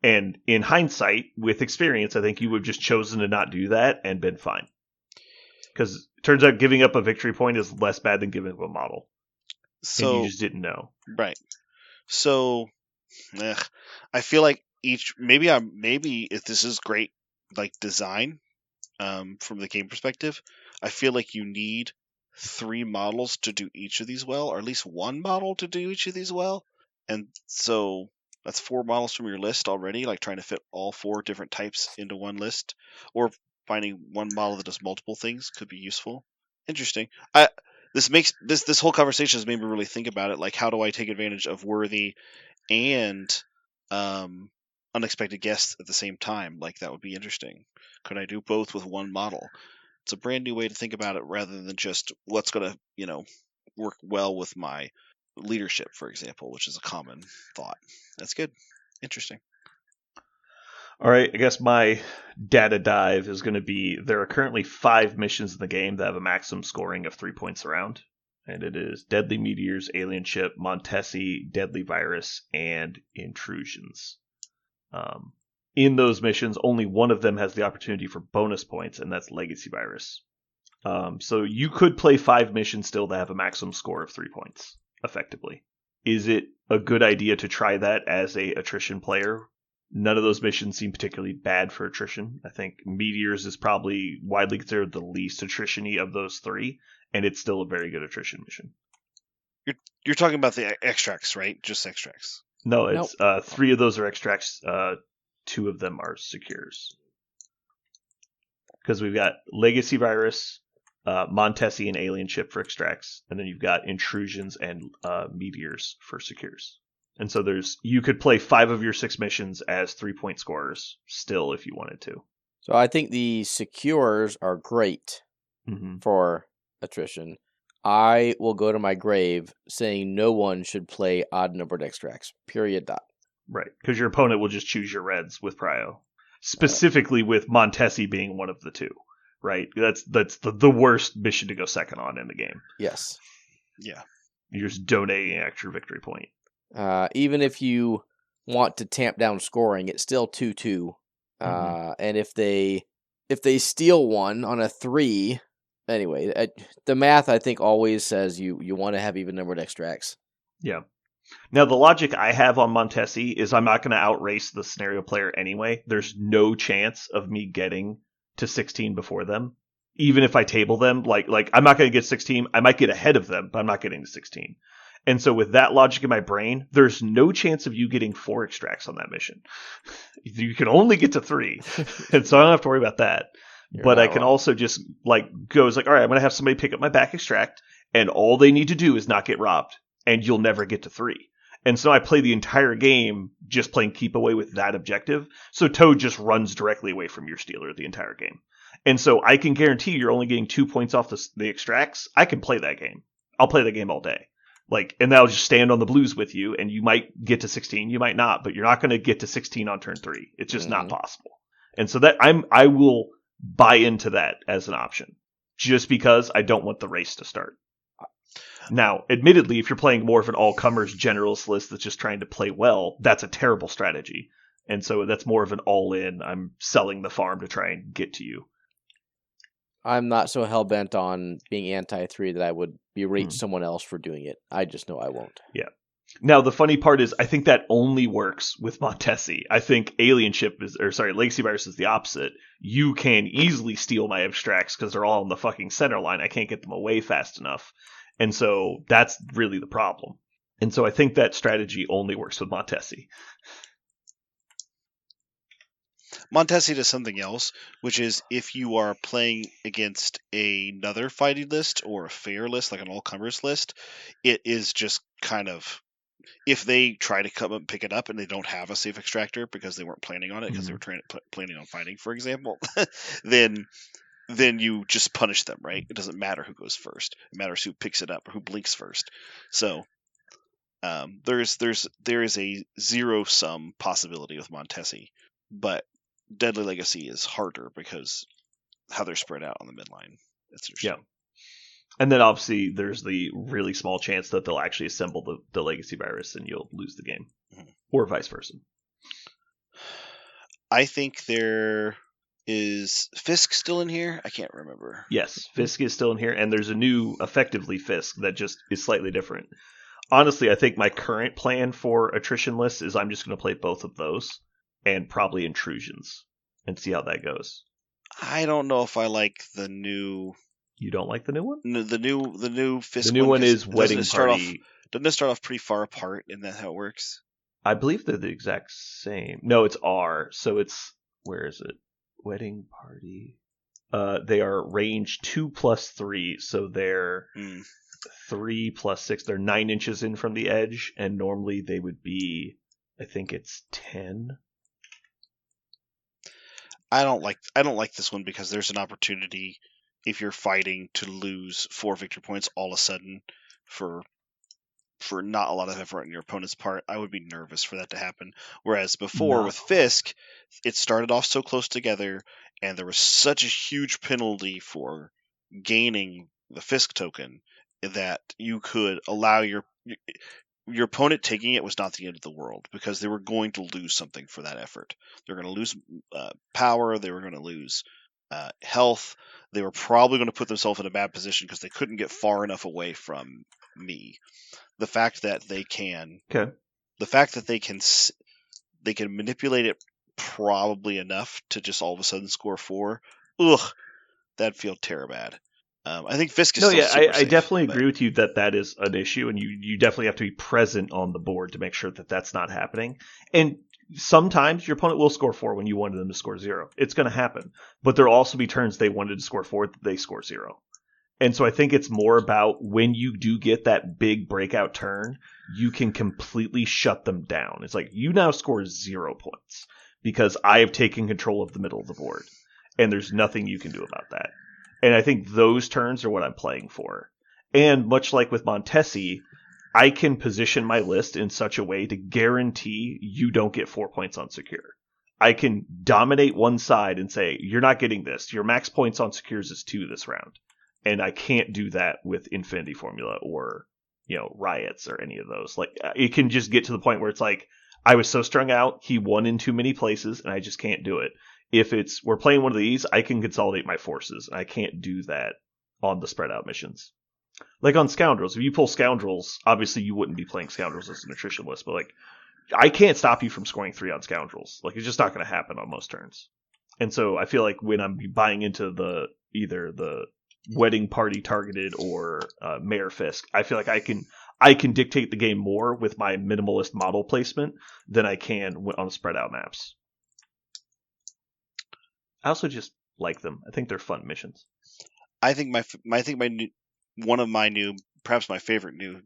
A: And in hindsight, with experience, I think you would have just chosen to not do that and been fine. Because it turns out giving up a victory point is less bad than giving up a model. So and you just didn't know.
B: Right. So I feel like maybe if this is great like design from the game perspective, I feel like you need 3 models to do each of these well, or at least 1 model to do each of these well. And so that's 4 models from your list already, like trying to fit all 4 different types into one list, or finding 1 model that does multiple things could be useful. Interesting. This whole conversation has made me really think about it. Like, how do I take advantage of Worthy and Unexpected Guests at the same time? Like, that would be interesting. Could I do both with 1 model? It's a brand new way to think about it, rather than just what's going to, work well with my leadership, for example, which is a common thought. That's good. Interesting.
A: All right, I guess my data dive is going to be, there are currently 5 missions in the game that have a maximum scoring of 3 points around. And it is Deadly Meteors, Alien Ship, Montesi, Deadly Virus, and Intrusions. In those missions, only one of them has the opportunity for bonus points, and that's Legacy Virus. So you could play 5 missions still that have a maximum score of 3 points, effectively. is it a good idea to try that as a attrition player? None of those missions seem particularly bad for attrition. I think Meteors is probably widely considered the least attrition-y of those three, and it's still a very good attrition mission.
B: You're talking about the extracts, right? Just extracts.
A: No, it's 3 of those are extracts. 2 of them are secures. Because we've got Legacy Virus, Montesi and Alien Ship for extracts, and then you've got Intrusions and Meteors for secures. And so you could play 5 of your 6 missions as 3-point scorers still if you wanted to.
C: So I think the secures are great for attrition. I will go to my grave saying no one should play odd-numbered extracts. Period. Dot.
A: Right, because your opponent will just choose your reds with Prio. Specifically with Montesi being one of the 2. Right? That's the worst mission to go second on in the game.
C: Yes.
B: Yeah.
A: You're just donating an extra victory point.
C: Even if you want to tamp down scoring, it's still 2-2. And if they steal one on a 3, anyway, the math I think always says you want to have even numbered extracts.
A: Yeah. Now the logic I have on Montesi is I'm not going to outrace the scenario player anyway. There's no chance of me getting to 16 before them, even if I table them. Like I'm not going to get 16. I might get ahead of them, but I'm not getting to 16. And so with that logic in my brain, there's no chance of you getting 4 extracts on that mission. You can only get to 3. And so I don't have to worry about that. But I can also just all right, I'm going to have somebody pick up my back extract, and all they need to do is not get robbed, and you'll never get to 3. And so I play the entire game just playing keep away with that objective. So Toad just runs directly away from your stealer the entire game. And so I can guarantee you're only getting 2 points off the extracts. I can play that game. I'll play that game all day. And that'll just stand on the blues with you, and you might get to 16, you might not, but you're not going to get to 16 on turn 3. It's just not possible. And so that I will buy into that as an option, just because I don't want the race to start. Now, admittedly, if you're playing more of an all-comers generalist list that's just trying to play well, that's a terrible strategy. And so that's more of an all-in, I'm selling the farm to try and get to you.
C: I'm not so hell-bent on being anti-3 that I would berate someone else for doing it. I just know I won't.
A: Yeah. Now, the funny part is I think that only works with Montesi. I think Legacy Virus is the opposite. You can easily steal my abstracts because they're all in the fucking center line. I can't get them away fast enough. And so that's really the problem. And so I think that strategy only works with Montesi.
B: Montesi does something else, which is if you are playing against another fighting list or a fair list, like an all-comers list, it is just kind of, if they try to come up and pick it up and they don't have a safe extractor because they weren't planning on it, because they were planning on fighting, for example, then you just punish them, right? It doesn't matter who goes first. It matters who picks it up or who blinks first. So there is a zero-sum possibility with Montesi, but Deadly Legacy is harder because how they're spread out on the midline. That's interesting.
A: Yeah. And then obviously there's the really small chance that they'll actually assemble the Legacy Virus and you'll lose the game. Or vice versa.
B: I think there is Fisk still in here? I can't remember.
A: Yes, Fisk is still in here, and there's a new, effectively, Fisk that just is slightly different. Honestly, I think my current plan for attrition lists is I'm just going to play both of those and probably Intrusions and see how that goes.
B: I don't know if I like the new...
A: You don't like the new one?
B: No, the new Fisk.
A: The new one is Wedding Party.
B: Doesn't it start off pretty far apart? Isn't that how it works?
A: I believe they're the exact same. No, it's R. So it's, where is it? Wedding Party. They are range 2+3, so they're 3+6. They're 9 inches in from the edge, and normally they would be, I think it's 10.
B: I don't like this one because there's an opportunity if you're fighting to lose 4 victory points all of a sudden for not a lot of effort on your opponent's part. I would be nervous for that to happen. Whereas before with Fisk, it started off so close together, and there was such a huge penalty for gaining the Fisk token that you could allow your opponent taking it was not the end of the world, because they were going to lose something for that effort. They were going to lose power. They were going to lose health. They were probably going to put themselves in a bad position because they couldn't get far enough away from me. The fact that they can,
A: Okay.
B: the fact that they can manipulate it probably enough to just all of a sudden score 4. Ugh, that'd feel bad. I think Fisk is
A: No,
B: still
A: yeah,
B: super
A: I
B: safe,
A: definitely
B: but
A: agree with you that that is an issue, and you definitely have to be present on the board to make sure that that's not happening. And sometimes your opponent will score 4 when you wanted them to score 0. It's going to happen. But there'll also be turns they wanted to score 4 that they score 0. And so I think it's more about when you do get that big breakout turn, you can completely shut them down. It's like, you now score 0 points because I have taken control of the middle of the board, and there's nothing you can do about that. And I think those turns are what I'm playing for. And much like with Montesi, I can position my list in such a way to guarantee you don't get 4 points on secure. I can dominate one side and say, you're not getting this. Your max points on secures is 2 this round. And I can't do that with Infinity Formula or, Riots or any of those. Like, it can just get to the point where it's like, I was so strung out, he won in too many places, and I just can't do it. If we're playing one of these, I can consolidate my forces, and I can't do that on the spread out missions. Like on Scoundrels, if you pull Scoundrels, obviously you wouldn't be playing Scoundrels as an attrition list, but like, I can't stop you from scoring 3 on Scoundrels. Like, it's just not going to happen on most turns. And so I feel like when I'm buying into either the wedding party targeted or Mayor Fisk, I feel like I can dictate the game more with my minimalist model placement than I can on spread out maps. I also just like them. I think they're fun missions.
B: I think one of my new, perhaps my favorite new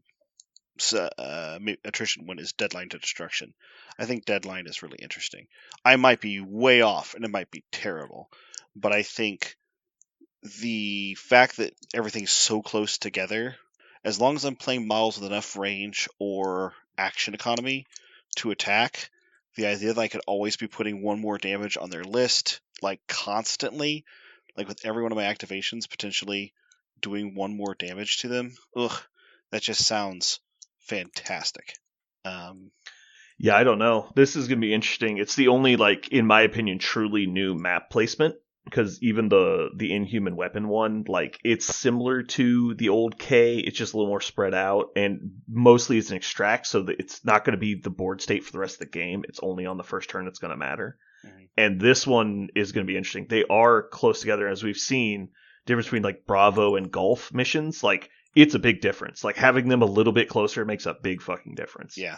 B: attrition one is Deadline to Destruction. I think Deadline is really interesting. I might be way off, and it might be terrible, but I think the fact that everything's so close together, as long as I'm playing models with enough range or action economy to attack, the idea that I could always be putting 1 more damage on their list, like constantly, like with every one of my activations potentially doing 1 more damage to them, that just sounds fantastic.
A: Yeah, I don't know. This is going to be interesting. It's the only, like, in my opinion, truly new map placement. Because even the Inhuman Weapon one, like, it's similar to the old K. It's just a little more spread out, and mostly it's an extract, so that it's not going to be the board state for the rest of the game. It's only on the first turn it's going to matter. Mm-hmm. And this one is going to be interesting. They are close together, as we've seen. Difference between like Bravo and Golf missions, like, it's a big difference. Like, having them a little bit closer makes a big fucking difference.
B: Yeah.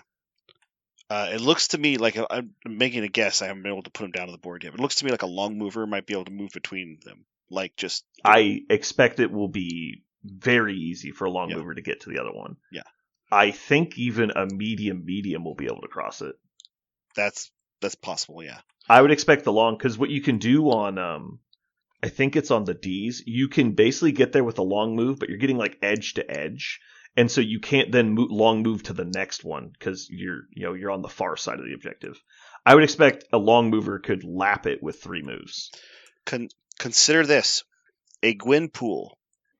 B: It looks to me like, I'm making a guess, I haven't been able to put them down on the board yet, but it looks to me like a long mover might be able to move between them. Like, just...
A: I expect it will be very easy for a long mover to get to the other one.
B: Yeah.
A: I think even a medium will be able to cross it.
B: That's possible, yeah.
A: I would expect the long, because what you can do on, I think it's on the Ds, you can basically get there with a long move, but you're getting like edge to edge. And so you can't then long move to the next one because you're on the far side of the objective. I would expect a long mover could lap it with 3 moves.
B: Consider this: a Gwenpool,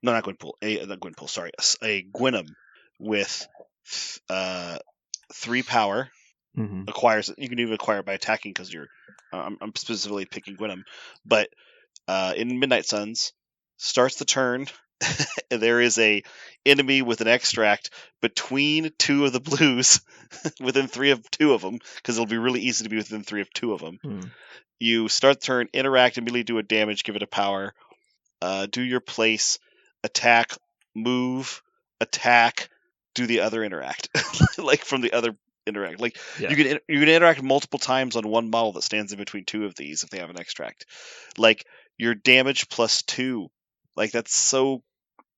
B: no, not Gwenpool, not Gwenpool, sorry, a Gwenum with 3 power. Mm-hmm. Acquires. You can even acquire it by attacking because you're. I'm specifically picking Gwenum, but in Midnight Suns starts the turn. There is a enemy with an extract between 2 of the blues, within 3 of 2 of them, because it'll be really easy to be within 3 of 2 of them. You start the turn, interact, immediately do a damage, give it a power, do your place, attack, move, attack, do the other interact, like from the other interact. Like, you can interact multiple times on one model that stands in between 2 of these if they have an extract. Like, your damage plus 2. Like, that's so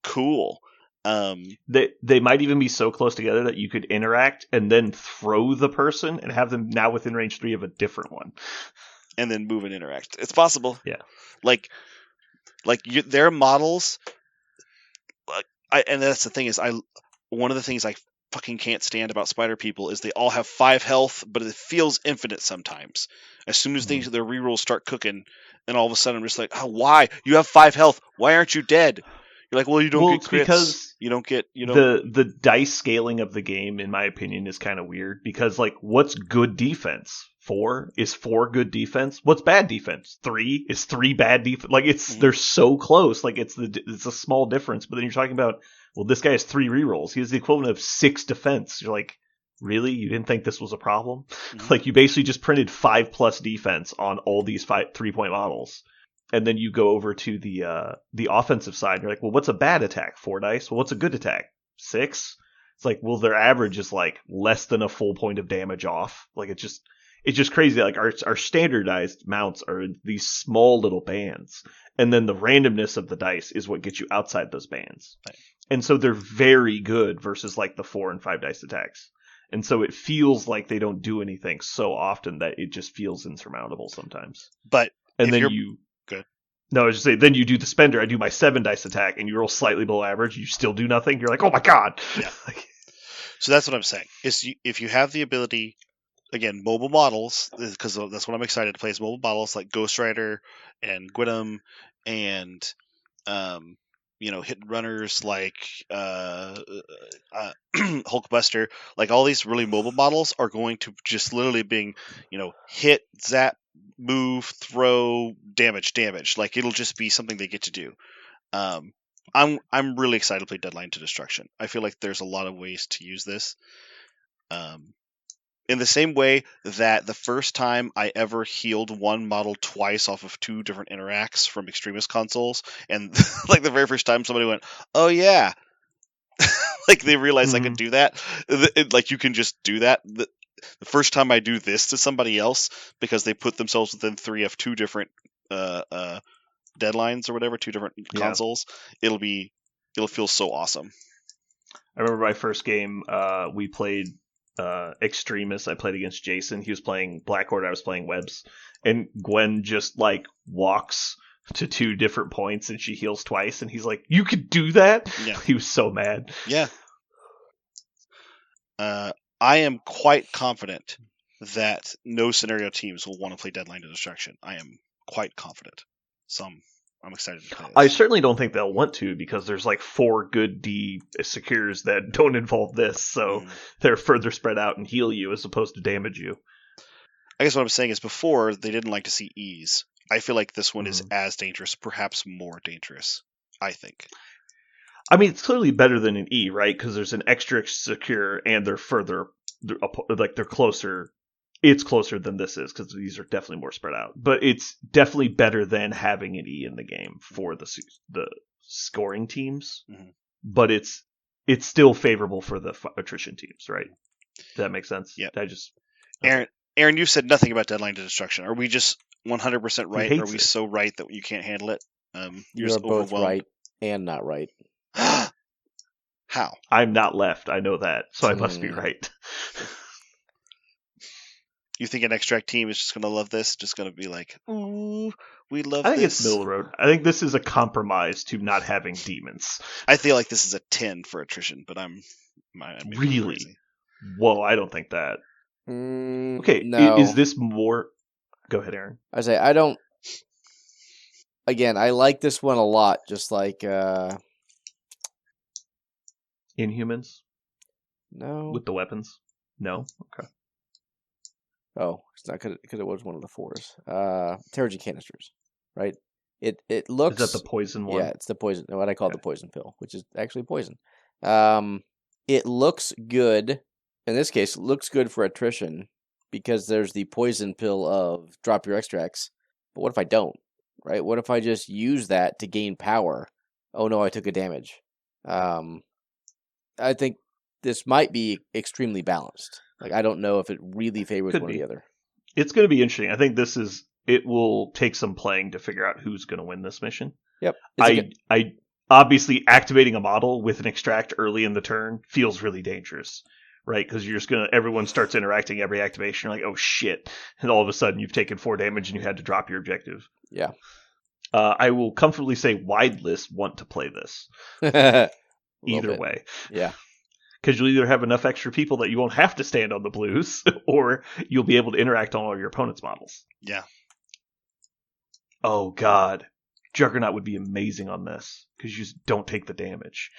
B: cool.
A: They might even be so close together that you could interact and then throw the person and have them now within range 3 of a different one,
B: and then move and interact. It's possible.
A: Yeah.
B: Their models. And that's the thing is, one of the things I fucking can't stand about Spider People is they all have 5 health, but it feels infinite sometimes. As soon as their rerolls start cooking, and all of a sudden I'm just like, oh, why? You have 5 health. Why aren't you dead? You're like, well, you don't get crits.
A: Because
B: you don't get,
A: the dice scaling of the game, in my opinion, is kind of weird. Because, like, what's good defense? 4? Is 4 good defense? What's bad defense? 3? Is 3 bad defense? Like
B: Mhm.
A: they're so close. Like it's a small difference. But then you're talking about, well, this guy has 3 rerolls. He has the equivalent of 6 defense. You're like, really? You didn't think this was a problem?
B: Mhm.
A: Like you basically just printed 5+ defense on all these 3-point models. And then you go over to the offensive side. You're like, well, what's a bad attack? 4 dice. Well, what's a good attack? 6. It's like, well, their average is like less than a full point of damage off. Like it's just crazy. Like our standardized mounts are these small little bands, and then the randomness of the dice is what gets you outside those bands.
B: Right.
A: And so they're very good versus like the 4 and 5 dice attacks. And so it feels like they don't do anything so often that it just feels insurmountable sometimes.
B: But
A: And
B: if
A: then
B: you're
A: you
B: good.
A: No, I was just saying, then you do the spender. I do my 7 dice attack, and you roll slightly below average. You still do nothing. You're like, oh my god.
B: Yeah. So that's what I'm saying. If you have the ability, again, mobile models, because that's what I'm excited to play is mobile models like Ghost Rider and Gwynam and hit runners like Hulkbuster. Like all these really mobile models are going to just literally being, hit, zap, move, throw, damage. Like it'll just be something they get to do. I'm really excited to play Deadline to Destruction. I feel like there's a lot of ways to use this. In the same way that the first time I ever healed one model twice off of 2 different interacts from Extremist consoles, and like the very first time somebody went, "Oh yeah," like they realized I could do that. Like you can just do that. The first time I do this to somebody else because they put themselves within 3 of 2 different deadlines or whatever, 2 different consoles, it'll feel so awesome.
A: I remember my first game, we played Extremis. I played against Jason. He was playing Black Horde. I was playing Webs. And Gwen just like walks to 2 different points and she heals twice. And he's like, "You could do that?"
B: Yeah.
A: He was so mad.
B: Yeah. I am quite confident that no scenario teams will want to play Deadline to Destruction. I am quite confident. So I'm excited to play this.
A: I certainly don't think they'll want to because there's like 4 good D secures that don't involve this. So they're further spread out and heal you as opposed to damage you.
B: I guess what I'm saying is before they didn't like to see ease. I feel like this one is as dangerous, perhaps more dangerous, I think.
A: I mean, it's clearly better than an E, right? Because there's an extra secure and they're closer. It's closer than this is because these are definitely more spread out. But it's definitely better than having an E in the game for the scoring teams.
B: Mm-hmm.
A: But it's still favorable for the attrition teams, right? Does that make sense?
B: Yeah.
A: Aaron,
B: you said nothing about Deadline to Destruction. Are we just 100% right? Are we so right that you can't handle it?
C: You're both right and not right.
B: How?
A: I'm not left. I know that, so I must be right.
B: You think an extract team is just going to love this? Just going to be like, "Ooh, we love
A: this." I think
B: this.
A: it's middle of the road. I think this is a compromise to not having demons.
B: I feel like this is a 10 for attrition, but I'm
A: really.
B: Crazy.
A: Whoa, I don't think that. Okay,
C: no.
A: Is this more? Go ahead, Aaron.
C: I say I don't. Again, I like this one a lot. Just like
A: Inhumans.
C: No.
A: With the weapons. No. Okay.
C: Oh, it's not because it was one of the 4s. Terrigen canisters, right? It looks.
A: Is that the poison one?
C: Yeah, it's the poison. What I call the poison pill, which is actually poison. It looks good. In this case, it looks good for attrition because there's the poison pill of drop your extracts. But what if I don't? Right? What if I just use that to gain power? Oh no, I took a damage. I think this might be extremely balanced. Like I don't know if it really favors one or the other.
A: It's going to be interesting. I think it will take some playing to figure out who's going to win this mission.
C: Yep.
A: I obviously activating a model with an extract early in the turn feels really dangerous, right? Because you're just everyone starts interacting every activation. You're like, oh shit, and all of a sudden you've taken 4 damage and you had to drop your objective.
C: Yeah.
A: I will comfortably say wide lists want to play this. Either way.
C: Yeah.
A: Because you'll either have enough extra people that you won't have to stand on the blues, or you'll be able to interact on all your opponent's models.
B: Yeah.
A: Oh, God. Juggernaut would be amazing on this, because you just don't take the damage.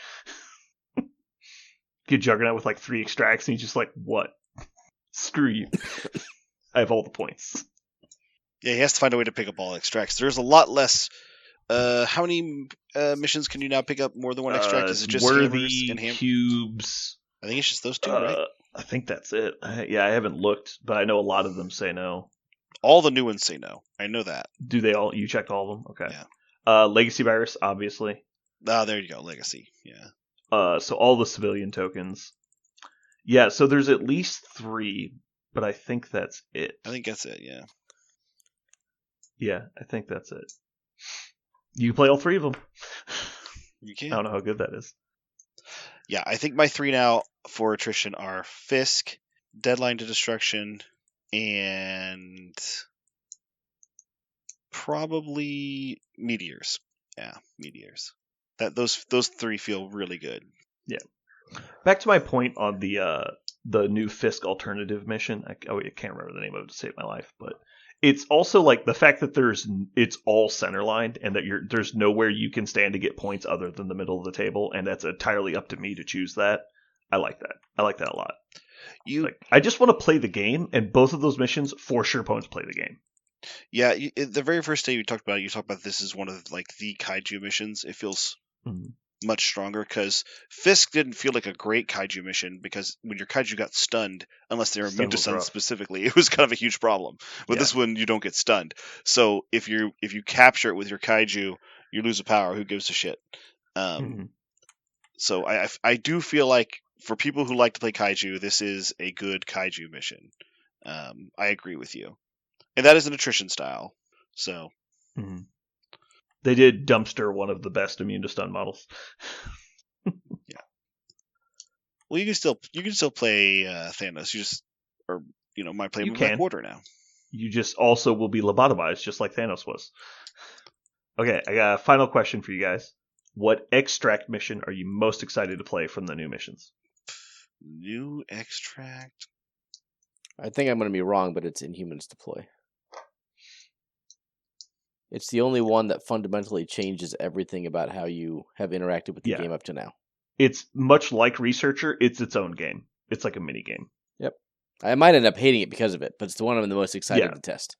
A: Get Juggernaut with like 3 extracts, and he's just like, what? Screw you. I have all the points.
B: Yeah, he has to find a way to pick up all extracts. There's a lot less. How many missions can you now pick up more than one extract? Is it just hammers
A: worthy
B: and
A: cubes?
B: I think it's just those two, right?
A: I think that's it. I haven't looked, but I know a lot of them say no.
B: All the new ones say no. I know that.
A: Do they all? You checked all of them? Okay.
B: Yeah.
A: Legacy virus, obviously.
B: Ah, there you go. Legacy. Yeah.
A: So all the civilian tokens. Yeah, so there's at least 3, but I think that's it.
B: I think that's it, yeah.
A: Yeah, I think that's it. You play all 3 of them.
B: You can.
A: I don't know how good that is.
B: Yeah, I think my 3 now for attrition are Fisk, Deadline to Destruction, and probably Meteors. Yeah, Meteors. Those 3 feel really good.
A: Yeah. Back to my point on the new Fisk alternative mission. I can't remember the name of it to save my life, but it's also like the fact that it's all centerlined and that there's nowhere you can stand to get points other than the middle of the table, and that's entirely up to me to choose that. I like that. I like that a lot. I just want to play the game, and both of those missions for sure opponents play the game.
B: Yeah, the very first day you talked about this is one of like the kaiju missions. It feels much stronger because Fisk didn't feel like a great kaiju mission because when your kaiju got stunned, unless they were immune to stun specifically, it was kind of a huge problem. With this one, you don't get stunned. So if you capture it with your kaiju, you lose a power. Who gives a shit? So I do feel like for people who like to play kaiju, this is a good kaiju mission. I agree with you. And that is an attrition style. So
A: they did dumpster one of the best immune to stun models.
B: Yeah. Well, you can still play Thanos. Might play Black Water now.
A: You just also will be lobotomized, just like Thanos was. Okay, I got a final question for you guys. What extract mission are you most excited to play from the new missions?
B: New extract?
C: I think I'm going to be wrong, but it's Inhumans Deploy. It's the only one that fundamentally changes everything about how you have interacted with the game up to now.
A: It's much like Researcher. It's its own game. It's like a mini game.
C: Yep. I might end up hating it because of it, but it's the one I'm the most excited to test.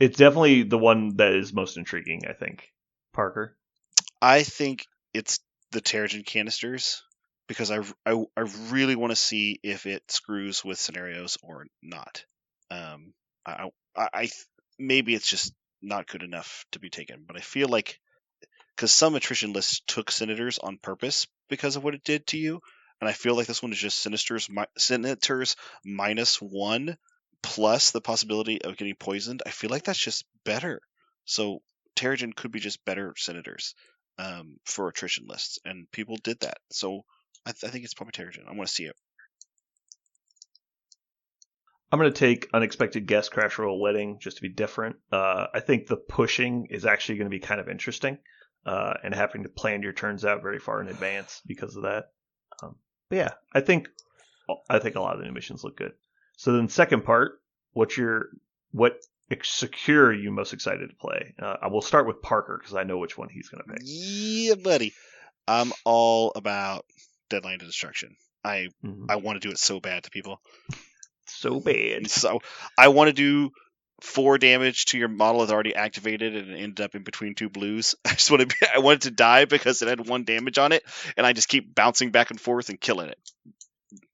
A: It's definitely the one that is most intriguing, I think. Parker?
B: I think it's the Terrigen canisters because I really want to see if it screws with scenarios or not. Maybe it's just not good enough to be taken, but I feel like because some attrition lists took Senators on purpose because of what it did to you, and I feel like this one is just Senators -1 plus the possibility of getting poisoned. I feel like that's just better. So Terrigen could be just better Senators for attrition lists, and people did that. So I think it's probably Terrigen. I want to see it.
A: I'm going to take Unexpected Guest Crash Royal Wedding just to be different. I think the pushing is actually going to be kind of interesting, and having to plan your turns out very far in advance because of that. But yeah, I think a lot of the new missions look good. So then, second part, what secure are you most excited to play? I will start with Parker because I know which one he's going to pick.
B: Yeah, buddy. I'm all about Deadline to Destruction. I want to do it so bad to people.
A: So bad.
B: So I want to do 4 damage to your model that's already activated and it ended up in between 2 blues. I want it to die because it had 1 damage on it, and I just keep bouncing back and forth and killing it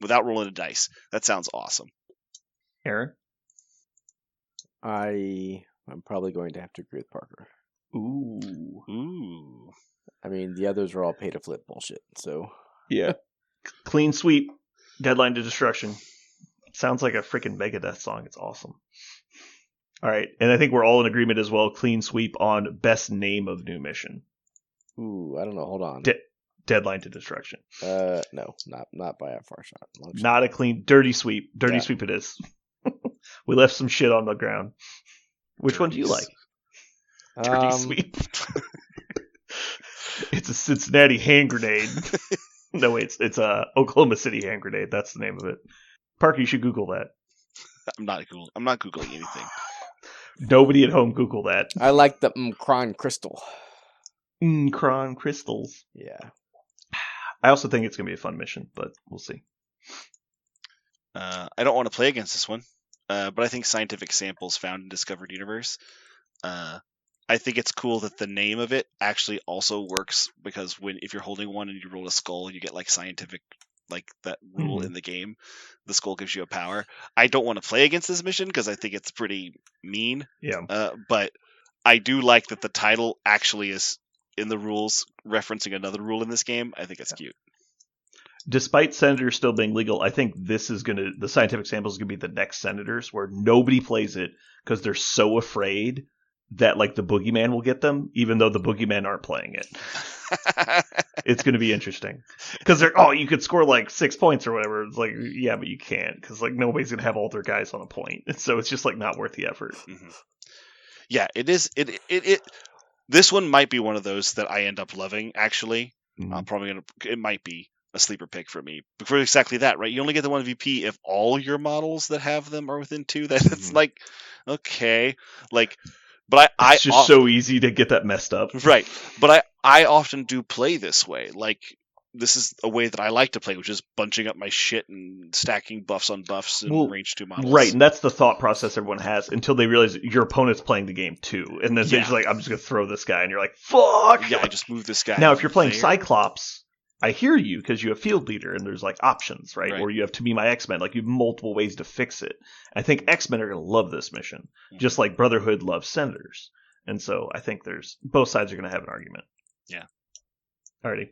B: without rolling a dice. That sounds awesome.
A: Aaron?
C: I'm probably going to have to agree with Parker.
A: Ooh.
C: I mean, the others are all pay to flip bullshit, so.
A: Yeah. Clean sweep. Deadline to Destruction. Sounds like a freaking Megadeth song. It's awesome. All right. And I think we're all in agreement as well. Clean sweep on best name of new mission.
C: Ooh, I don't know. Hold on.
A: Deadline to Destruction.
C: No, not by a far shot.
A: Not a clean, dirty sweep. Dirty sweep it is. We left some shit on the ground. Which one do you like? Dirty sweep. It's a Cincinnati hand grenade. No, wait, it's a Oklahoma City hand grenade. That's the name of it. Parker, you should Google that.
B: I'm not Googling anything.
A: Nobody at home Google that.
C: I like the Cron Crystal.
A: Cron Crystals.
C: Yeah.
A: I also think it's going to be a fun mission, but we'll see.
B: I don't want to play against this one. but I think scientific samples found in Discovered Universe. I think it's cool that the name of it actually also works, because if you're holding one and you roll a skull, you get like scientific, like that rule in the game. The skull gives you a power. I don't want to play against this mission because I think it's pretty mean.
A: Yeah.
B: But I do like that the title actually is in the rules referencing another rule in this game. I think it's cute.
A: Despite Senators still being legal, I think the scientific sample is going to be the next Senators, where nobody plays it because they're so afraid that like the boogeyman will get them, even though the boogeyman aren't playing it. It's going to be interesting because you could score like 6 points or whatever. It's like, yeah, but you can't, because like nobody's going to have all their guys on a point. So it's just like not worth the effort.
B: Mm-hmm. Yeah, it is. This one might be one of those that I end up loving, actually. It might be a sleeper pick for me. But for exactly that, right? You only get the 1 VP if all your models that have them are within 2. That's like, okay. Like, but
A: it's just so easy to get that messed up.
B: Right. But I often do play this way. Like, this is a way that I like to play, which is bunching up my shit and stacking buffs on buffs and range 2 models.
A: Right, and that's the thought process everyone has until they realize your opponent's playing the game too. And then they're just like, I'm just going to throw this guy. And you're like, fuck!
B: Yeah, I just move this guy.
A: Now, if you're playing Cyclops, I hear you, because you have Field Leader and there's like options, right? Or you have To Be My X-Men. Like, you have multiple ways to fix it. I think X-Men are going to love this mission, just like Brotherhood loves Senators. And so I think both sides are going to have an argument.
B: Yeah.
A: Alrighty.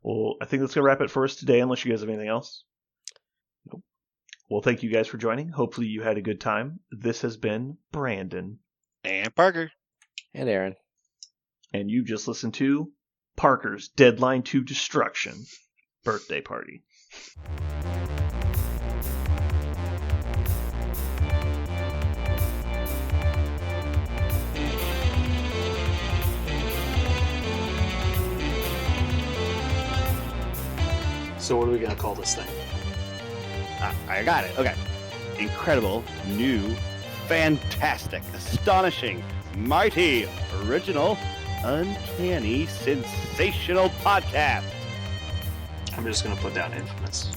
A: Well, I think that's going to wrap it for us today, unless you guys have anything else. Nope. Well, thank you guys for joining. Hopefully you had a good time. This has been Brandon.
B: And Parker.
C: And Aaron.
A: And you just listened to Parker's Deadline to Destruction birthday party.
D: So what are we going to call this thing?
E: I got it. Okay. Incredible, new, fantastic, astonishing, mighty, original, uncanny, sensational podcast.
D: I'm just going to put down infamous.